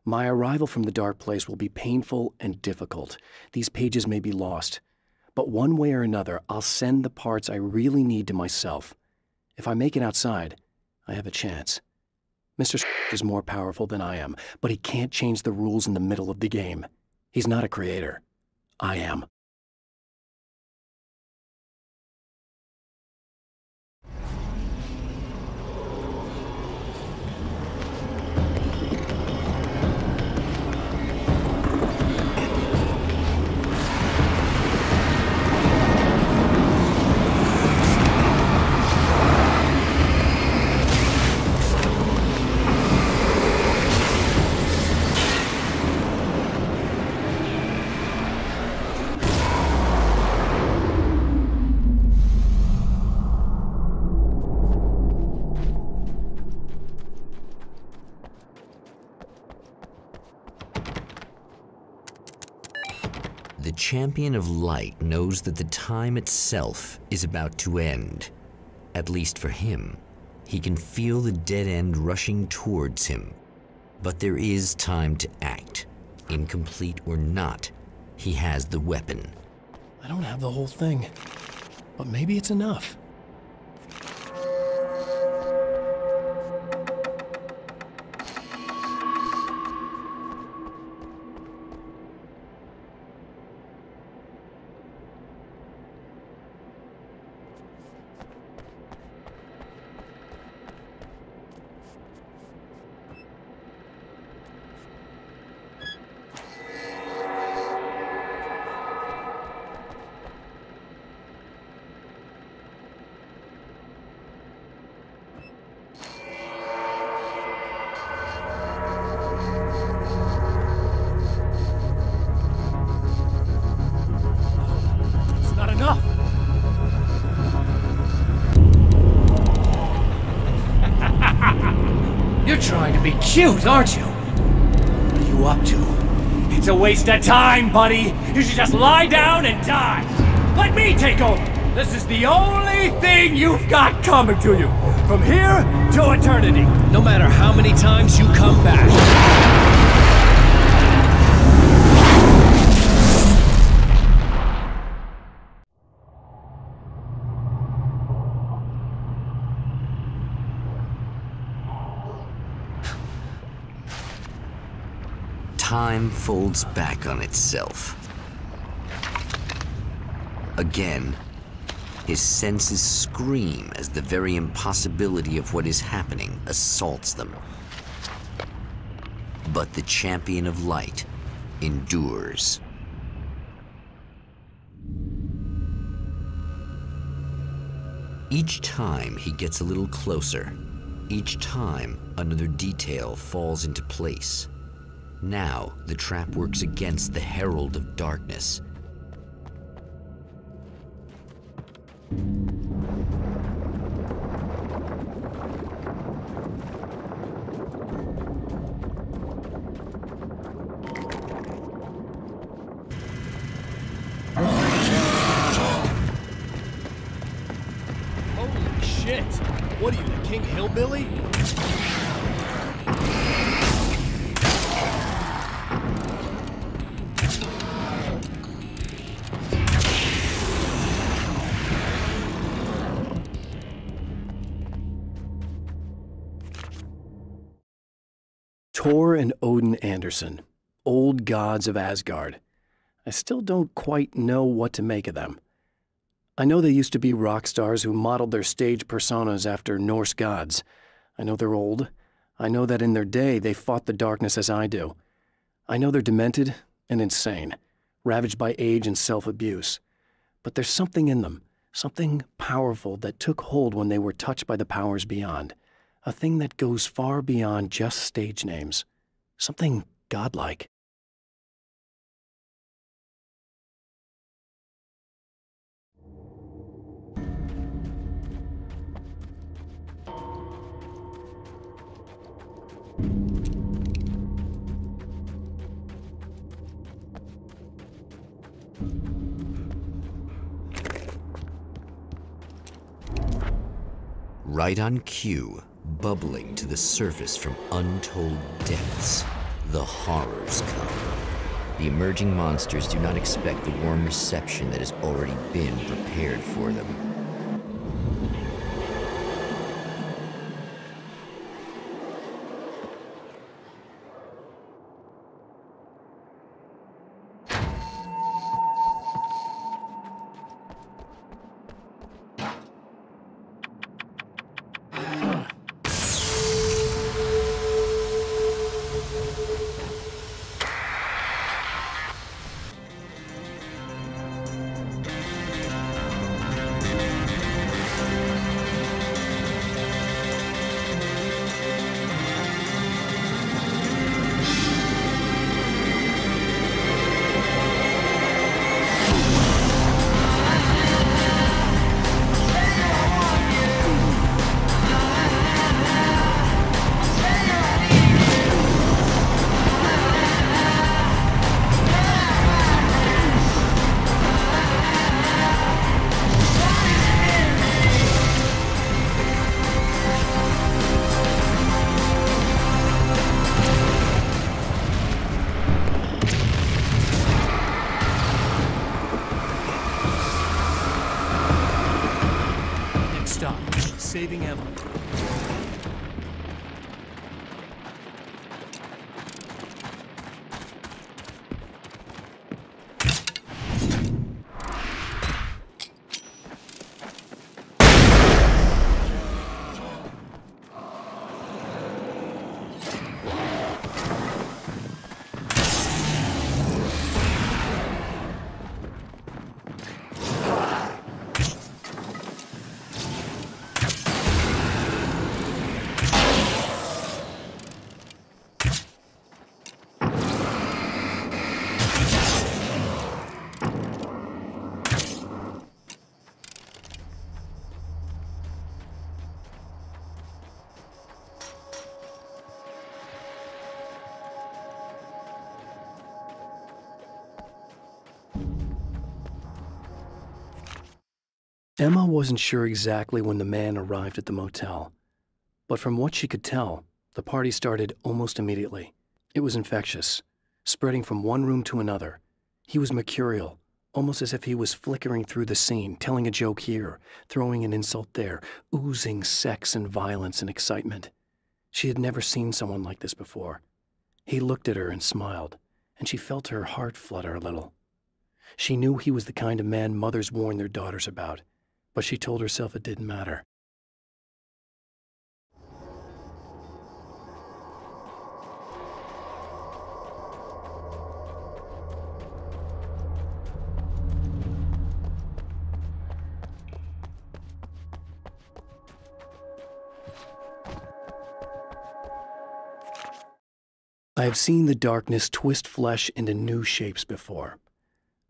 My arrival from the dark place will be painful and difficult. These pages may be lost. But one way or another, I'll send the parts I really need to myself. If I make it outside, I have a chance. Mr. is more powerful than I am, but he can't change the rules in the middle of the game. He's not a creator. I am. The champion of light knows that the time itself is about to end. At least for him. He can feel the dead end rushing towards him. But there is time to act. Incomplete or not, he has the weapon. I don't have the whole thing, but maybe it's enough. Cute, aren't you? What are you up to? It's a waste of time, buddy. You should just lie down and die. Let me take over. This is the only thing you've got coming to you. From here to eternity. No matter how many times you come back. Time folds back on itself. Again, his senses scream as the very impossibility of what is happening assaults them. But the champion of light endures. Each time he gets a little closer. Each time another detail falls into place. Now the trap works against the herald of darkness. Holy shit! What are you, the King Hillbilly? Thor and Odin Anderson, old gods of Asgard. I still don't quite know what to make of them. I know they used to be rock stars who modeled their stage personas after Norse gods. I know they're old. I know that in their day they fought the darkness as I do. I know they're demented and insane, ravaged by age and self-abuse. But there's something in them, something powerful that took hold when they were touched by the powers beyond. A thing that goes far beyond just stage names. Something godlike. Right on cue, bubbling to the surface from untold depths, the horrors come. The emerging monsters do not expect the warm reception that has already been prepared for them. Saving ammo. Emma wasn't sure exactly when the man arrived at the motel, but from what she could tell, the party started almost immediately. It was infectious, spreading from one room to another. He was mercurial, almost as if he was flickering through the scene, telling a joke here, throwing an insult there, oozing sex and violence and excitement. She had never seen someone like this before. He looked at her and smiled, and she felt her heart flutter a little. She knew he was the kind of man mothers warn their daughters about, but she told herself it didn't matter. I have seen the darkness twist flesh into new shapes before,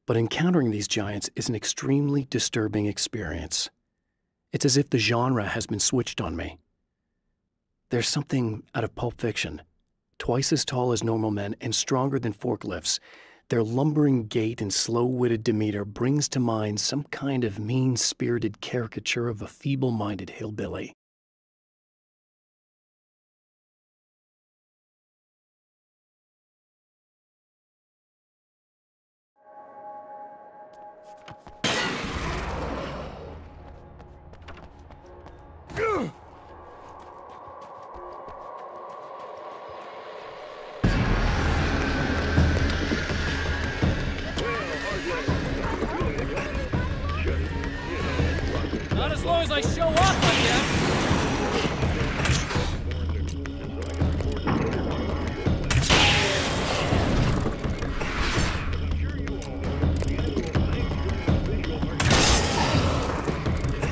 but encountering these giants is an extremely disturbing experience. It's as if the genre has been switched on me. There's something out of Pulp Fiction. Twice as tall as normal men and stronger than forklifts, their lumbering gait and slow-witted demeanor brings to mind some kind of mean-spirited caricature of a feeble-minded hillbilly. Not as long as I show up, I guess.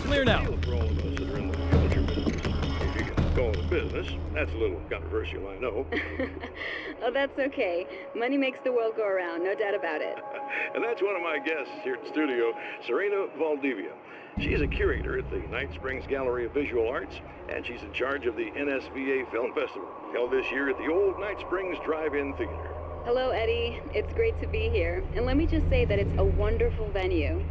Clear now. Business. That's a little controversial, I know. Oh, that's okay. Money makes the world go around, no doubt about it. And that's one of my guests here at the studio, Serena Valdivia. She's a curator at the Night Springs Gallery of Visual Arts, and she's in charge of the NSVA Film Festival, held this year at the old Night Springs Drive-In Theater. Hello, Eddie. It's great to be here. And let me just say that it's a wonderful venue.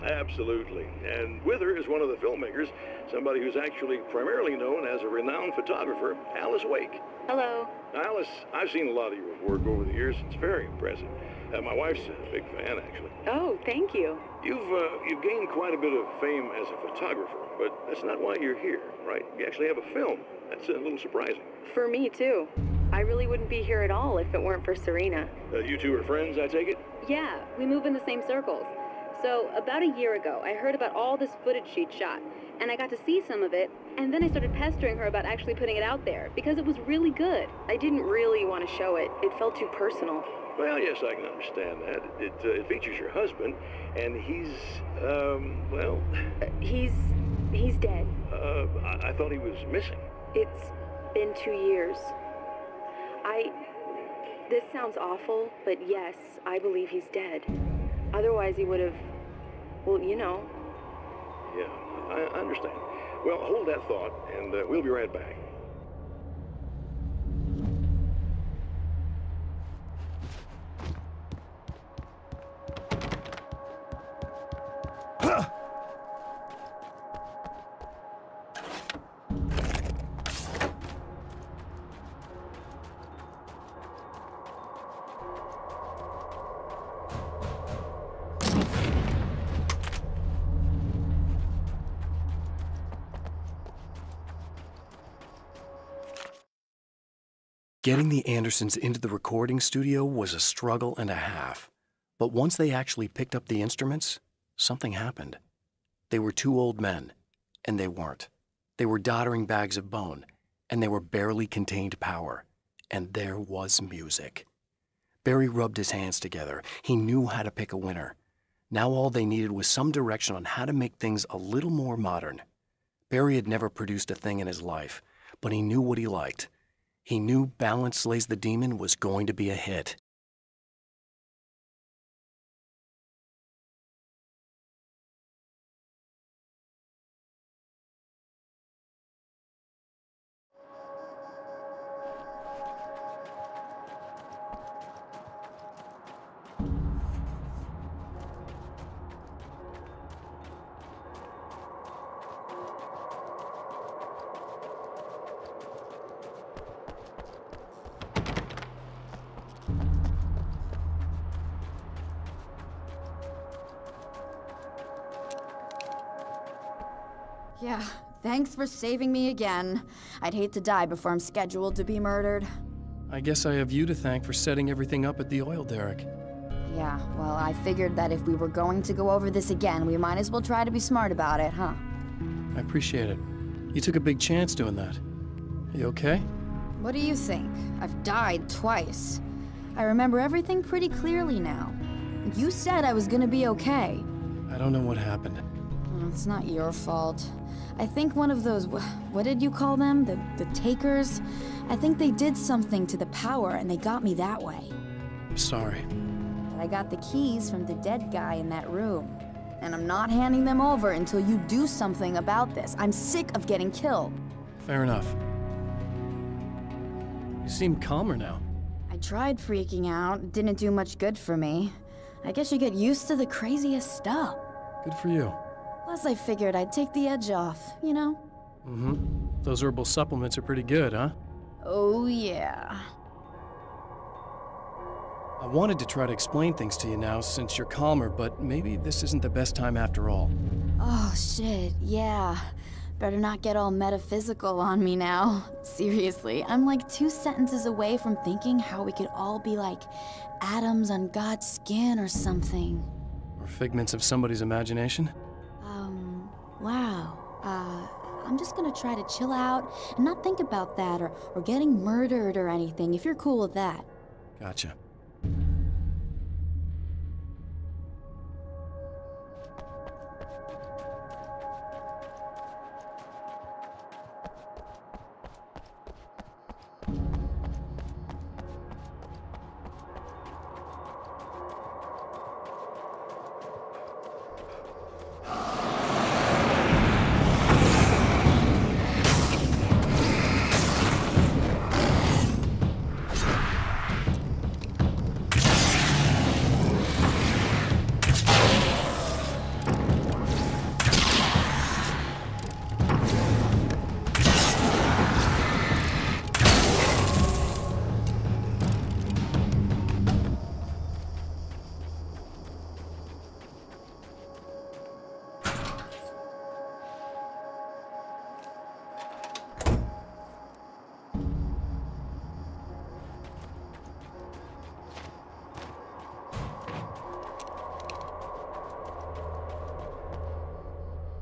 Absolutely. And with her is one of the filmmakers, somebody who's actually primarily known as a renowned photographer, Alice Wake. Hello. Alice, I've seen a lot of your work over the years. It's very impressive. My wife's a big fan, actually. Oh, thank you. You've gained quite a bit of fame as a photographer, but that's not why you're here, right? You actually have a film. That's a little surprising. For me, too. I really wouldn't be here at all if it weren't for Serena. You two are friends, I take it? Yeah, we move in the same circles. So, about a year ago, I heard about all this footage she'd shot, and I got to see some of it, and then I started pestering her about actually putting it out there, because it was really good. I didn't really want to show it. It felt too personal. Well, yes, I can understand that. It features your husband, and he's, well... He's dead. I thought he was missing. It's been 2 years. This sounds awful, but yes, I believe he's dead. Otherwise, he would have, well, you know. Yeah, I understand. Well, hold that thought, and we'll be right back. Getting the Andersons into the recording studio was a struggle and a half. But once they actually picked up the instruments, something happened. They were two old men, and they weren't. They were doddering bags of bone, and they were barely contained power. And there was music. Barry rubbed his hands together. He knew how to pick a winner. Now all they needed was some direction on how to make things a little more modern. Barry had never produced a thing in his life, but he knew what he liked. He knew Balance Slays the Demon was going to be a hit. Yeah, thanks for saving me again. I'd hate to die before I'm scheduled to be murdered. I guess I have you to thank for setting everything up at the oil derrick. Yeah, well, I figured that if we were going to go over this again, we might as well try to be smart about it, huh? I appreciate it. You took a big chance doing that. You okay? What do you think? I've died twice. I remember everything pretty clearly now. You said I was gonna be okay. I don't know what happened. It's not your fault. I think one of those, what did you call them? The takers? I think they did something to the power and they got me that way. I'm sorry. But I got the keys from the dead guy in that room. And I'm not handing them over until you do something about this. I'm sick of getting killed. Fair enough. You seem calmer now. I tried freaking out. It didn't do much good for me. I guess you get used to the craziest stuff. Good for you. Plus, I figured I'd take the edge off, you know? Mm-hmm. Those herbal supplements are pretty good, huh? Oh, yeah. I wanted to try to explain things to you now since you're calmer, but maybe this isn't the best time after all. Oh, shit, yeah. Better not get all metaphysical on me now. Seriously, I'm like 2 sentences away from thinking how we could all be like atoms on God's skin or something. Or figments of somebody's imagination? Wow. I'm just gonna try to chill out and not think about that or getting murdered or anything, if you're cool with that. Gotcha.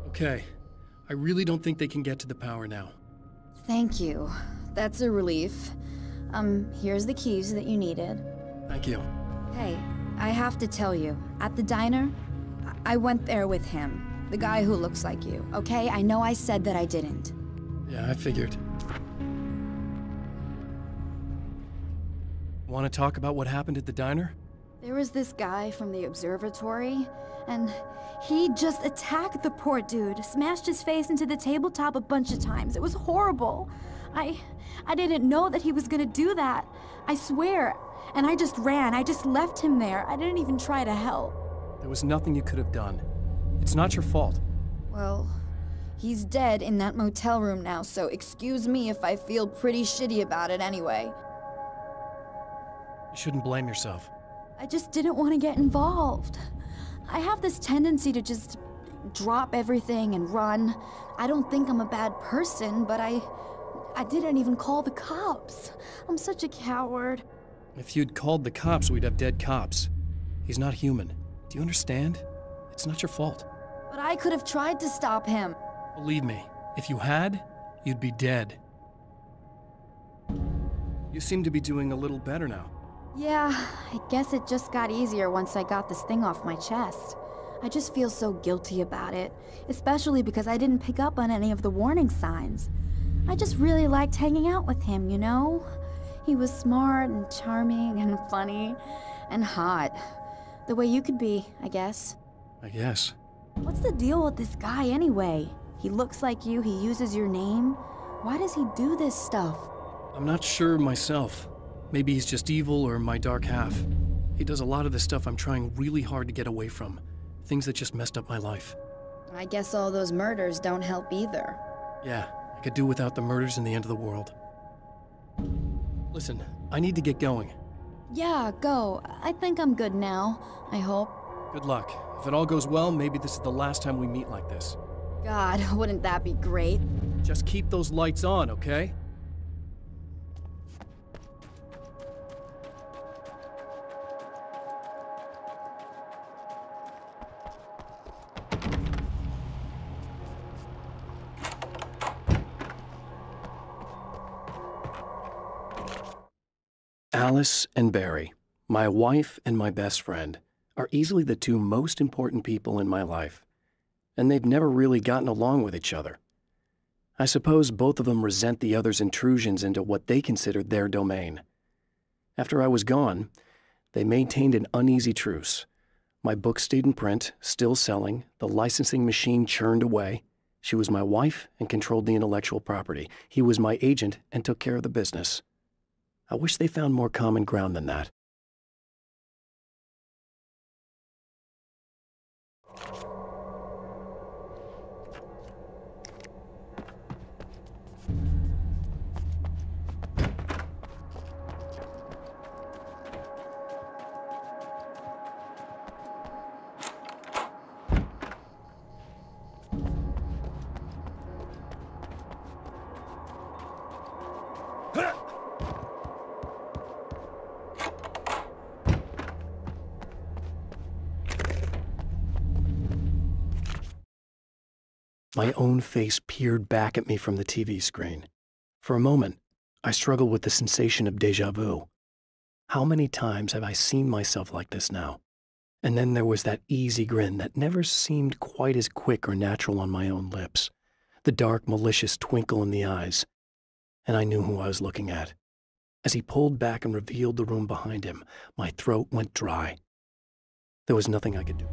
Okay. I really don't think they can get to the power now. Thank you. That's a relief. Here's the keys that you needed. Thank you. Hey, I have to tell you, at the diner, I went there with him. The guy who looks like you, okay? I know I said that I didn't. Yeah, I figured. Want to talk about what happened at the diner? There was this guy from the observatory, and he just attacked the poor dude, smashed his face into the tabletop a bunch of times. It was horrible. I didn't know that he was gonna do that. I swear. And I just ran. I just left him there. I didn't even try to help. There was nothing you could have done. It's not your fault. Well, he's dead in that motel room now, so excuse me if I feel pretty shitty about it anyway. You shouldn't blame yourself. I just didn't want to get involved. I have this tendency to just drop everything and run. I don't think I'm a bad person, but I didn't even call the cops. I'm such a coward. If you'd called the cops, we'd have dead cops. He's not human. Do you understand? It's not your fault. But I could have tried to stop him. Believe me, if you had, you'd be dead. You seem to be doing a little better now. Yeah, I guess it just got easier once I got this thing off my chest. I just feel so guilty about it, especially because I didn't pick up on any of the warning signs. I just really liked hanging out with him, you know? He was smart and charming and funny and hot. The way you could be, I guess. I guess. What's the deal with this guy anyway? He looks like you, he uses your name. Why does he do this stuff? I'm not sure myself. Maybe he's just evil or my dark half. He does a lot of the stuff I'm trying really hard to get away from. Things that just messed up my life. I guess all those murders don't help either. Yeah, I could do without the murders and the end of the world. Listen, I need to get going. Yeah, go. I think I'm good now, I hope. Good luck. If it all goes well, maybe this is the last time we meet like this. God, wouldn't that be great? Just keep those lights on, okay? Alice and Barry, my wife and my best friend, are easily the two most important people in my life, and they've never really gotten along with each other. I suppose both of them resent the other's intrusions into what they considered their domain. After I was gone, they maintained an uneasy truce. My book stayed in print, still selling, the licensing machine churned away. She was my wife and controlled the intellectual property. He was my agent and took care of the business. I wish they found more common ground than that. My own face peered back at me from the TV screen. For a moment, I struggled with the sensation of déjà vu. How many times have I seen myself like this now? And then there was that easy grin that never seemed quite as quick or natural on my own lips, the dark, malicious twinkle in the eyes. And I knew who I was looking at. As he pulled back and revealed the room behind him, my throat went dry. There was nothing I could do.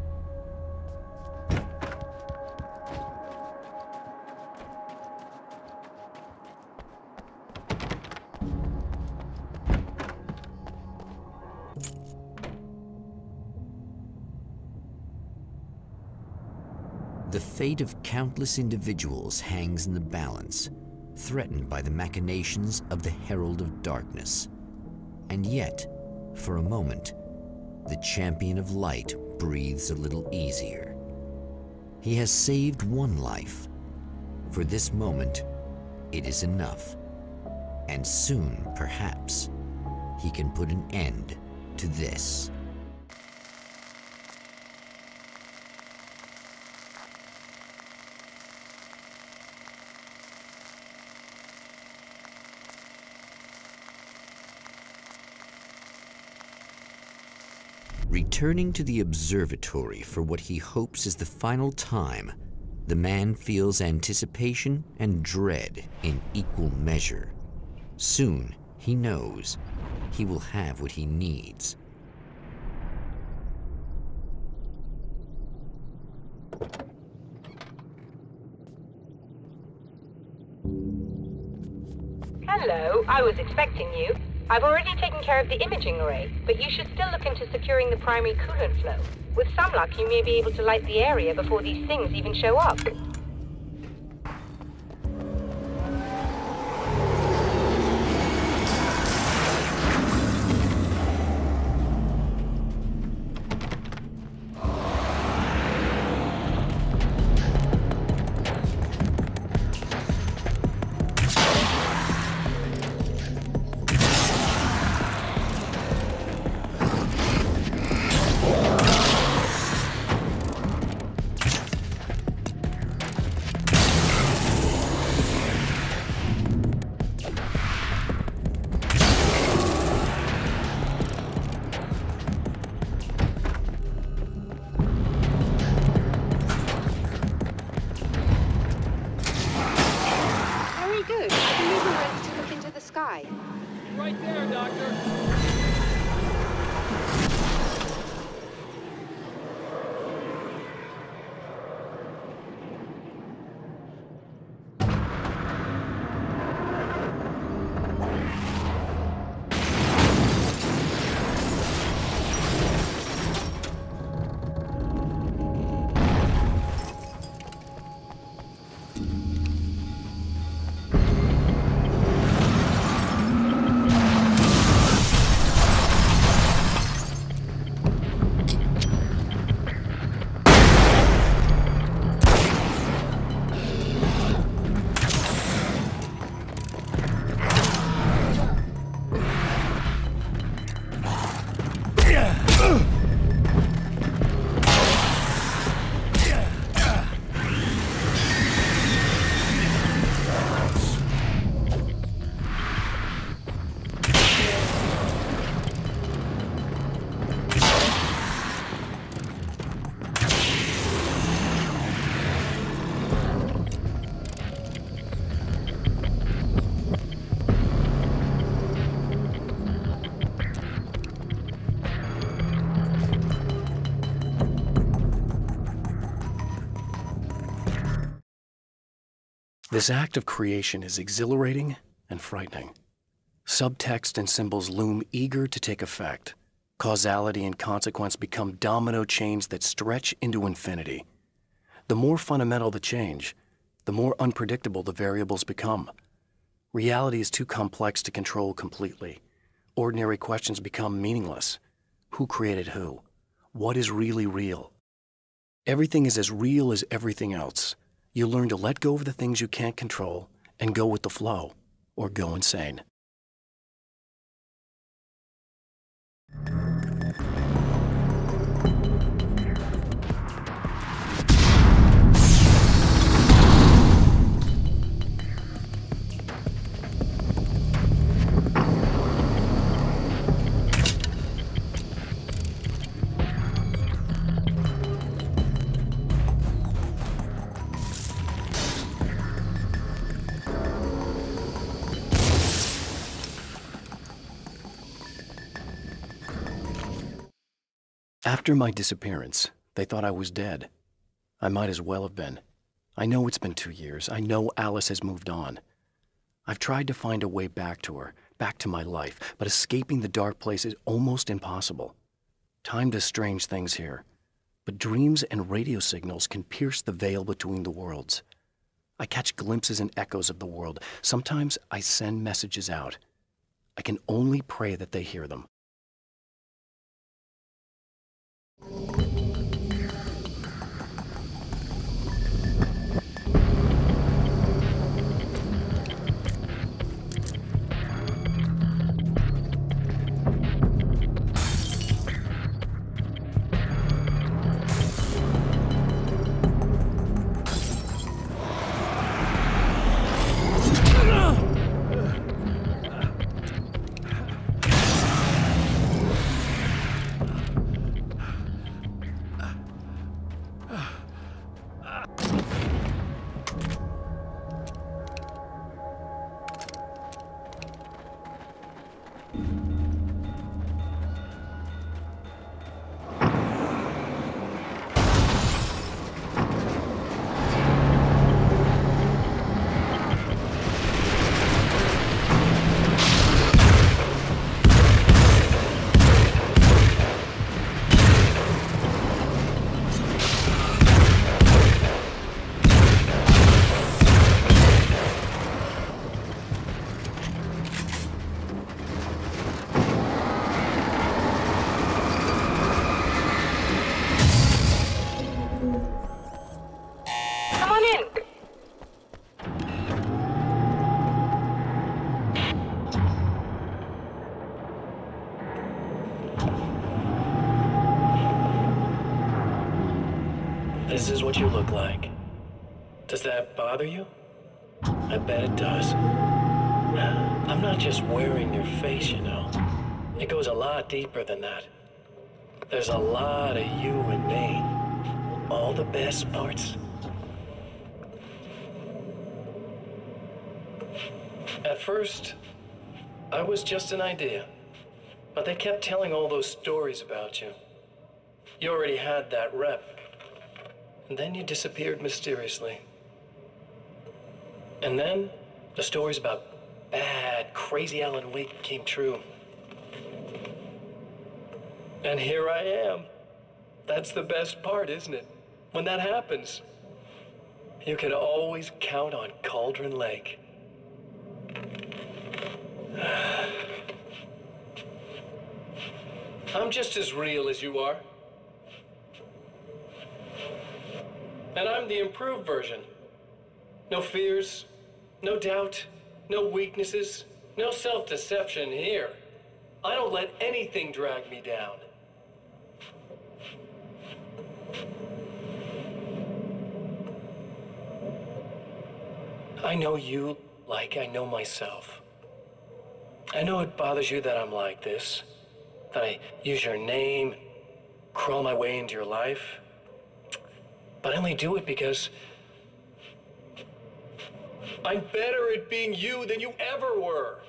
The fate of countless individuals hangs in the balance, threatened by the machinations of the Herald of Darkness. And yet, for a moment, the champion of light breathes a little easier. He has saved one life. For this moment, it is enough. And soon, perhaps, he can put an end to this. Returning to the observatory for what he hopes is the final time, the man feels anticipation and dread in equal measure. Soon, he knows, he will have what he needs. Hello, I was expecting you. I've already taken care of the imaging array, but you should still look into securing the primary coolant flow. With some luck, you may be able to light the area before these things even show up. Right there, Doctor. This act of creation is exhilarating and frightening. Subtext and symbols loom eager to take effect. Causality and consequence become domino chains that stretch into infinity. The more fundamental the change, the more unpredictable the variables become. Reality is too complex to control completely. Ordinary questions become meaningless. Who created who? What is really real? Everything is as real as everything else. You learn to let go of the things you can't control and go with the flow, or go insane. After my disappearance, they thought I was dead. I might as well have been. I know it's been 2 years. I know Alice has moved on. I've tried to find a way back to her, back to my life, but escaping the dark place is almost impossible. Time does strange things here, but dreams and radio signals can pierce the veil between the worlds. I catch glimpses and echoes of the world. Sometimes I send messages out. I can only pray that they hear them. This is what you look like. Does that bother you? I bet it does. I'm not just wearing your face, you know. It goes a lot deeper than that. There's a lot of you and me. All the best parts. At first, I was just an idea. But they kept telling all those stories about you. You already had that rep. And then you disappeared mysteriously. And then, the stories about bad, crazy Alana Uweyka came true. And here I am. That's the best part, isn't it? When that happens, you can always count on Cauldron Lake. I'm just as real as you are. And I'm the improved version. No fears, no doubt, no weaknesses, no self-deception here. I don't let anything drag me down. I know you like I know myself. I know it bothers you that I'm like this, that I use your name, crawl my way into your life. But I only do it because I'm better at being you than you ever were.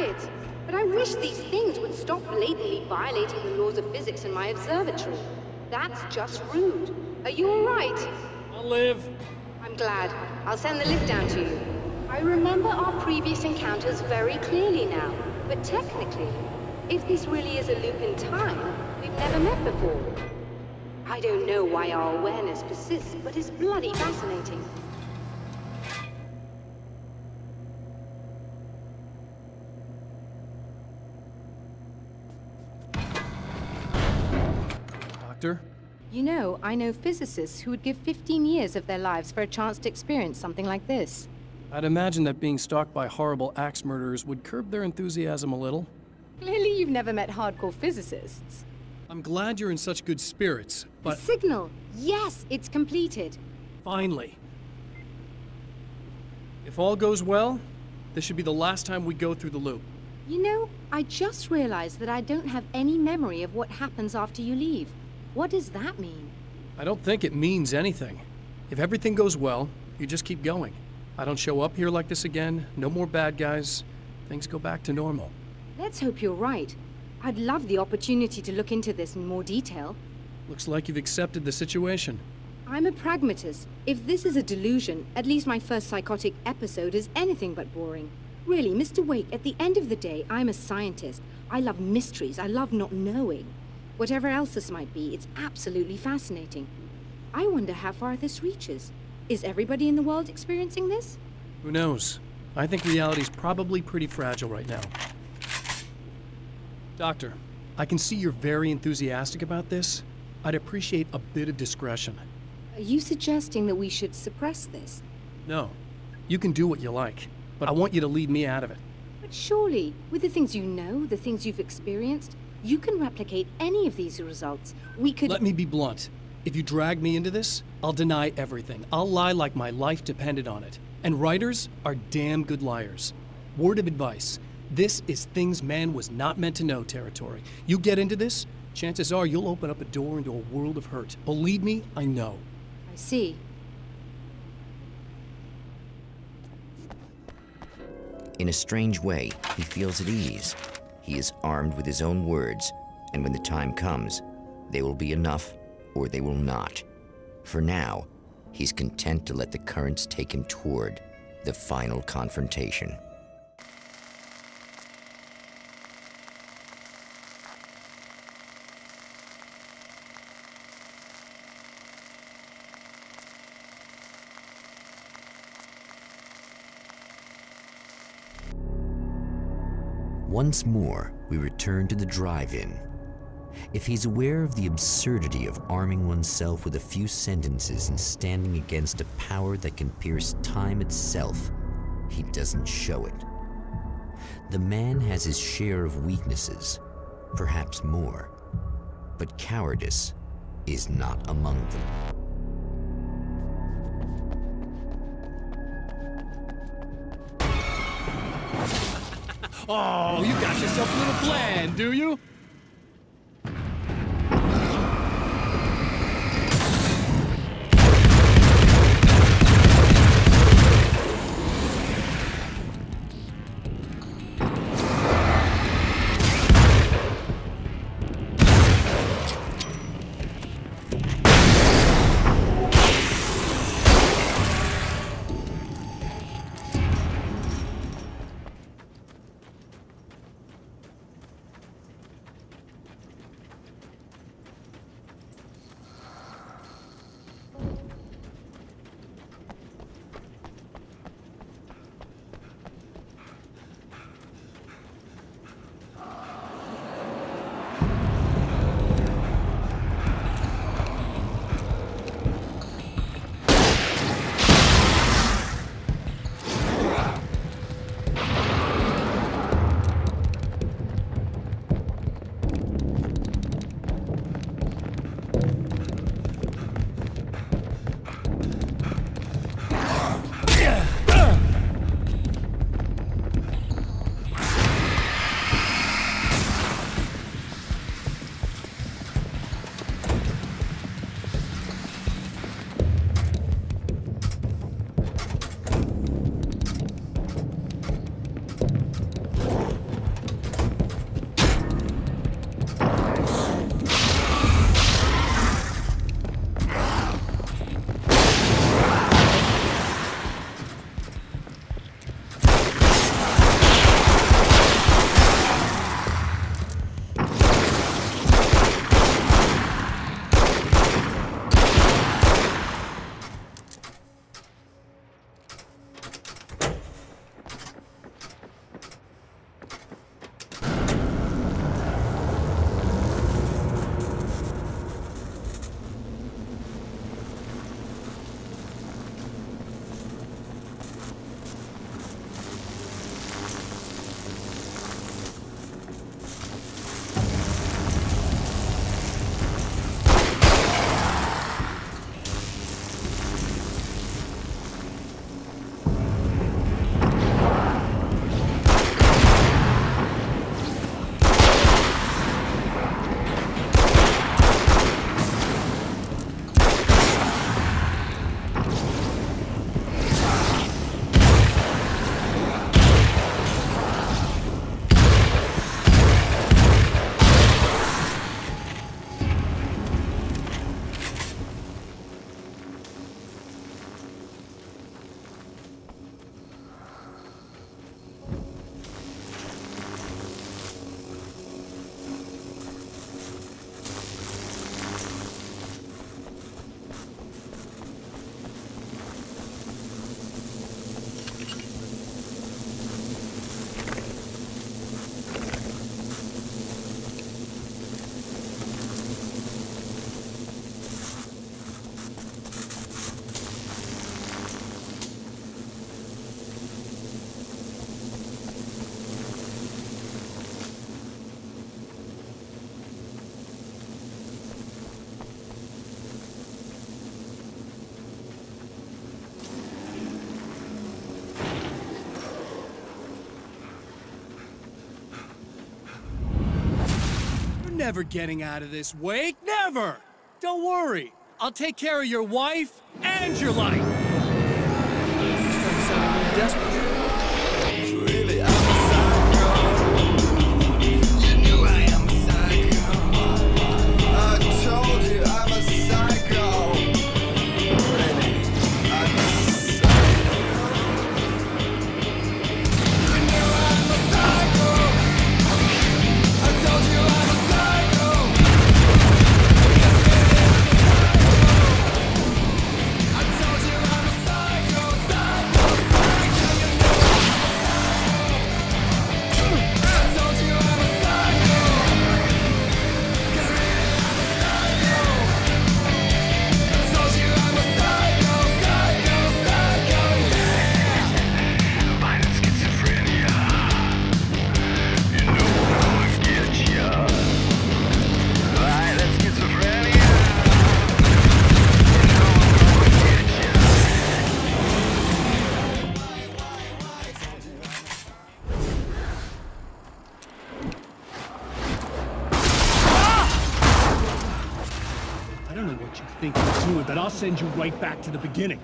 it. But I wish these things would stop blatantly violating the laws of physics in my observatory. That's just rude. Are you all right? I'll live. I'm glad. I'll send the lift down to you. I remember our previous encounters very clearly now. But technically, if this really is a loop in time, we've never met before. I don't know why our awareness persists, but it's bloody fascinating. Doctor? You know, I know physicists who would give 15 years of their lives for a chance to experience something like this. I'd imagine that being stalked by horrible axe murderers would curb their enthusiasm a little. Clearly you've never met hardcore physicists. I'm glad you're in such good spirits, but... The signal! Yes, it's completed. Finally. If all goes well, this should be the last time we go through the loop. You know, I just realized that I don't have any memory of what happens after you leave. What does that mean? I don't think it means anything. If everything goes well, you just keep going. I don't show up here like this again, no more bad guys. Things go back to normal. Let's hope you're right. I'd love the opportunity to look into this in more detail. Looks like you've accepted the situation. I'm a pragmatist. If this is a delusion, at least my first psychotic episode is anything but boring. Really, Mr. Wake, at the end of the day, I'm a scientist. I love mysteries. I love not knowing. Whatever else this might be, it's absolutely fascinating. I wonder how far this reaches. Is everybody in the world experiencing this? Who knows? I think reality's probably pretty fragile right now. Doctor, I can see you're very enthusiastic about this. I'd appreciate a bit of discretion. Are you suggesting that we should suppress this? No. You can do what you like, but I want you to leave me out of it. But surely, with the things you know, the things you've experienced, you can replicate any of these results. We could— Let me be blunt. If you drag me into this, I'll deny everything. I'll lie like my life depended on it. And writers are damn good liars. Word of advice. This is things man was not meant to know territory. You get into this, chances are you'll open up a door into a world of hurt. Believe me, I know. I see. In a strange way, he feels at ease. He is armed with his own words, and when the time comes, they will be enough or they will not. For now, he's content to let the currents take him toward the final confrontation. Once more, we return to the drive-in. If he's aware of the absurdity of arming oneself with a few sentences and standing against a power that can pierce time itself, he doesn't show it. The man has his share of weaknesses, perhaps more, but cowardice is not among them. Oh, you got yourself a little plan, do you? never getting out of this, Wake. Never! Don't worry. I'll take care of your wife and your life. Starting sounding a little desperate. Really, I'm a psycho. You knew I am a psycho. I told you I'm a psycho. Really, I'm a psycho. You knew I'm a psycho. I told you I'm a psycho. Yes, really, I'm a psycho. I told you I'm a psycho, psycho, psycho. You know I'm a psycho. I told you I'm a psycho. 'Cause really I'm a psycho. I told you I'm a psycho, psycho, psycho, yeah. Violent schizophrenia. You know I'll get ya. Violent schizophrenia. You know I'll get ya. I don't know what you think you're doing, but I'll send you right back to the beginning.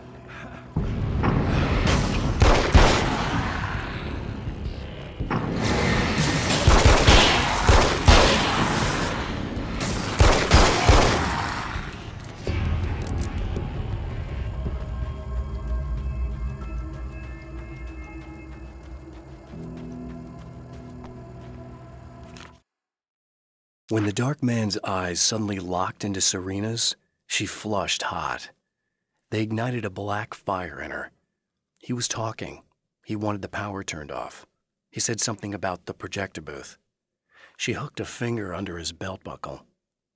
When the dark man's eyes suddenly locked into Serena's, she flushed hot. They ignited a black fire in her. He was talking. He wanted the power turned off. He said something about the projector booth. She hooked a finger under his belt buckle.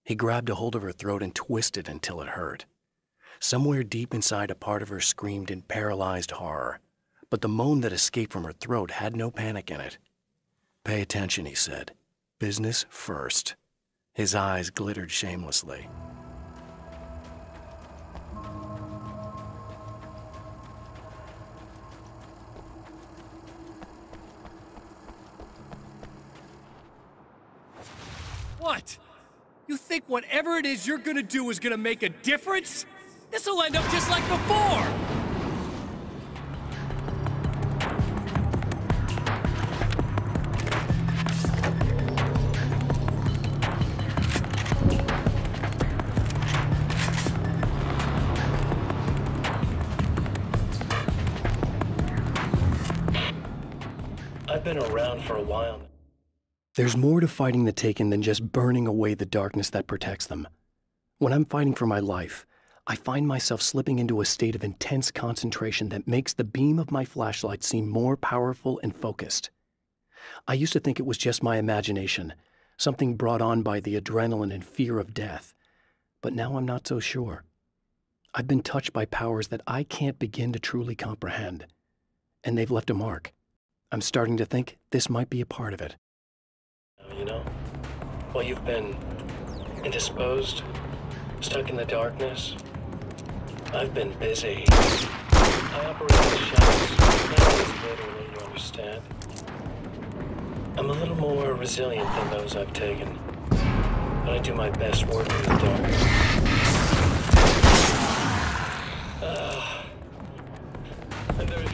He grabbed a hold of her throat and twisted until it hurt. Somewhere deep inside, a part of her screamed in paralyzed horror, but the moan that escaped from her throat had no panic in it. "Pay attention," he said. "Business first." His eyes glittered shamelessly. What? You think whatever it is you're gonna do is gonna make a difference? This'll end up just like before! I've been around for a while. There's more to fighting the Taken than just burning away the darkness that protects them. When I'm fighting for my life, I find myself slipping into a state of intense concentration that makes the beam of my flashlight seem more powerful and focused. I used to think it was just my imagination, something brought on by the adrenaline and fear of death, but now I'm not so sure. I've been touched by powers that I can't begin to truly comprehend, and they've left a mark. I'm starting to think this might be a part of it. You know, while you've been indisposed, stuck in the darkness, I've been busy. I operate in the shadows, not always literally, you understand. I'm a little more resilient than those I've taken, but I do my best work in the dark. And there's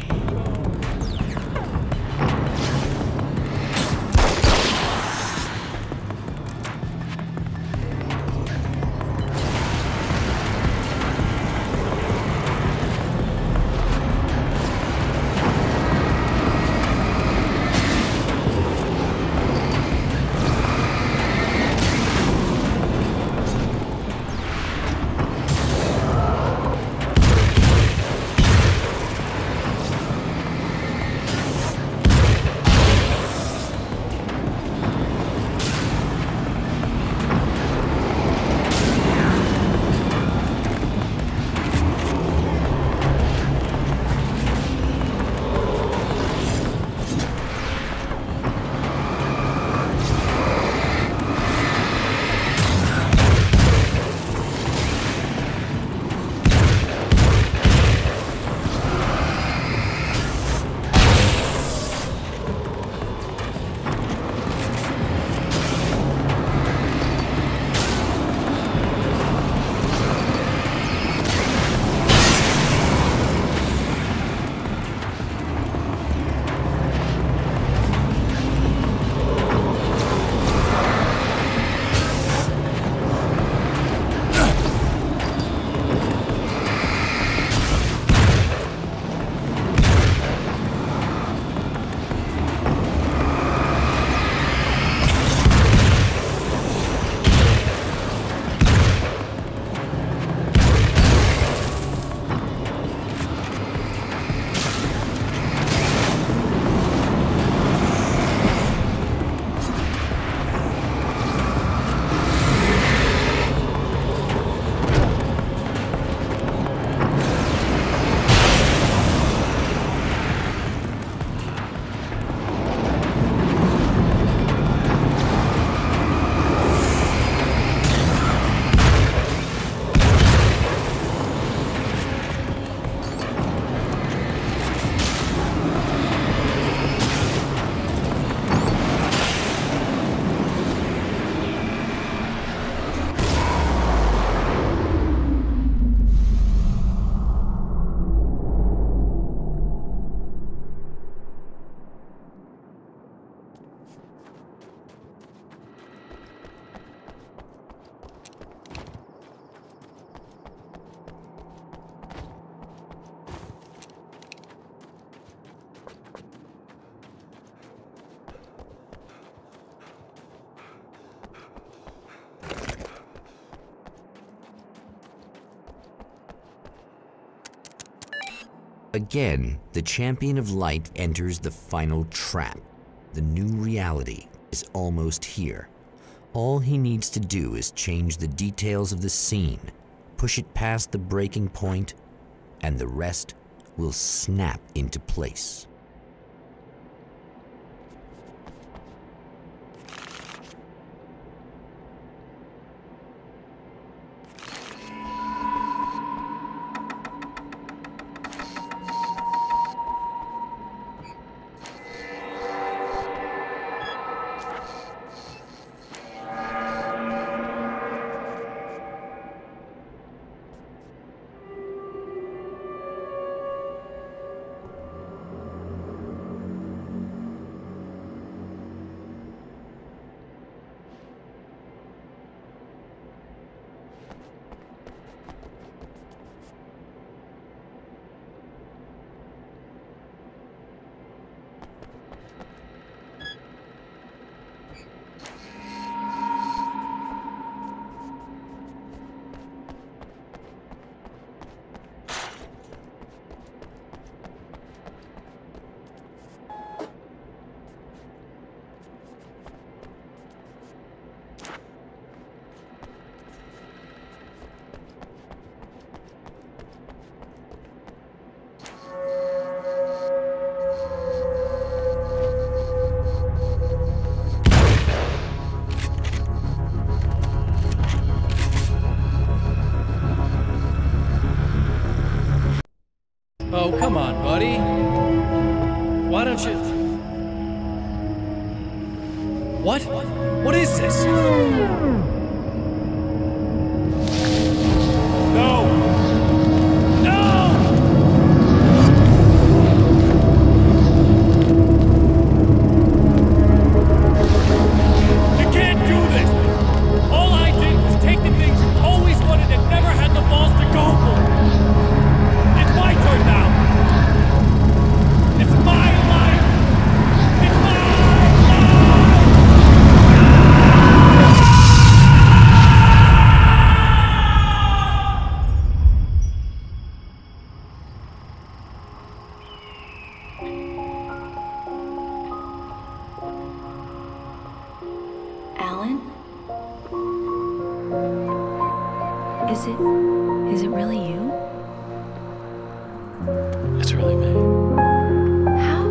Again, the champion of light enters the final trap. The new reality is almost here. All he needs to do is change the details of the scene, push it past the breaking point, and the rest will snap into place. Oh, come on, buddy. Why don't you... What? What is this? No! No! You can't do this! All I did was take the things you always wanted and never had the balls to go for. It's my turn now! It's my life! It's my life! Alan? Is it really you? It's really me. How?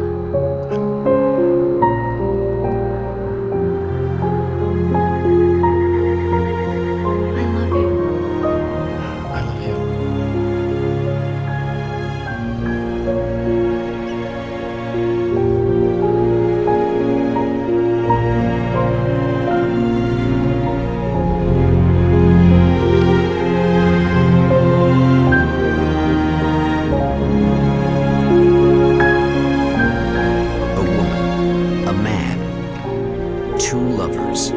I love you. I love you. A woman, a man, two lovers,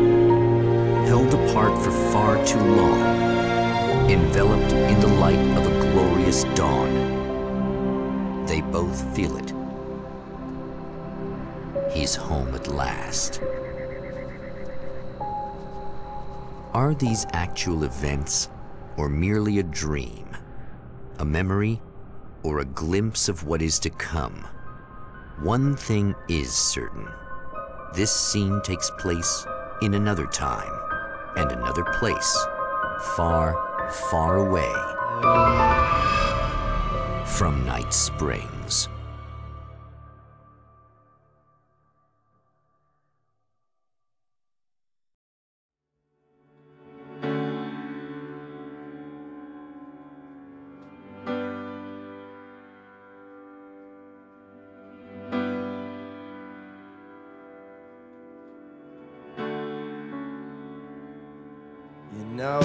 held apart for far too long, enveloped in the light of a glorious dawn. They both feel it. He's home at last. Are these actual events, or merely a dream? A memory, or a glimpse of what is to come? One thing is certain. This scene takes place in another time and another place, far, far away from Night Springs. You know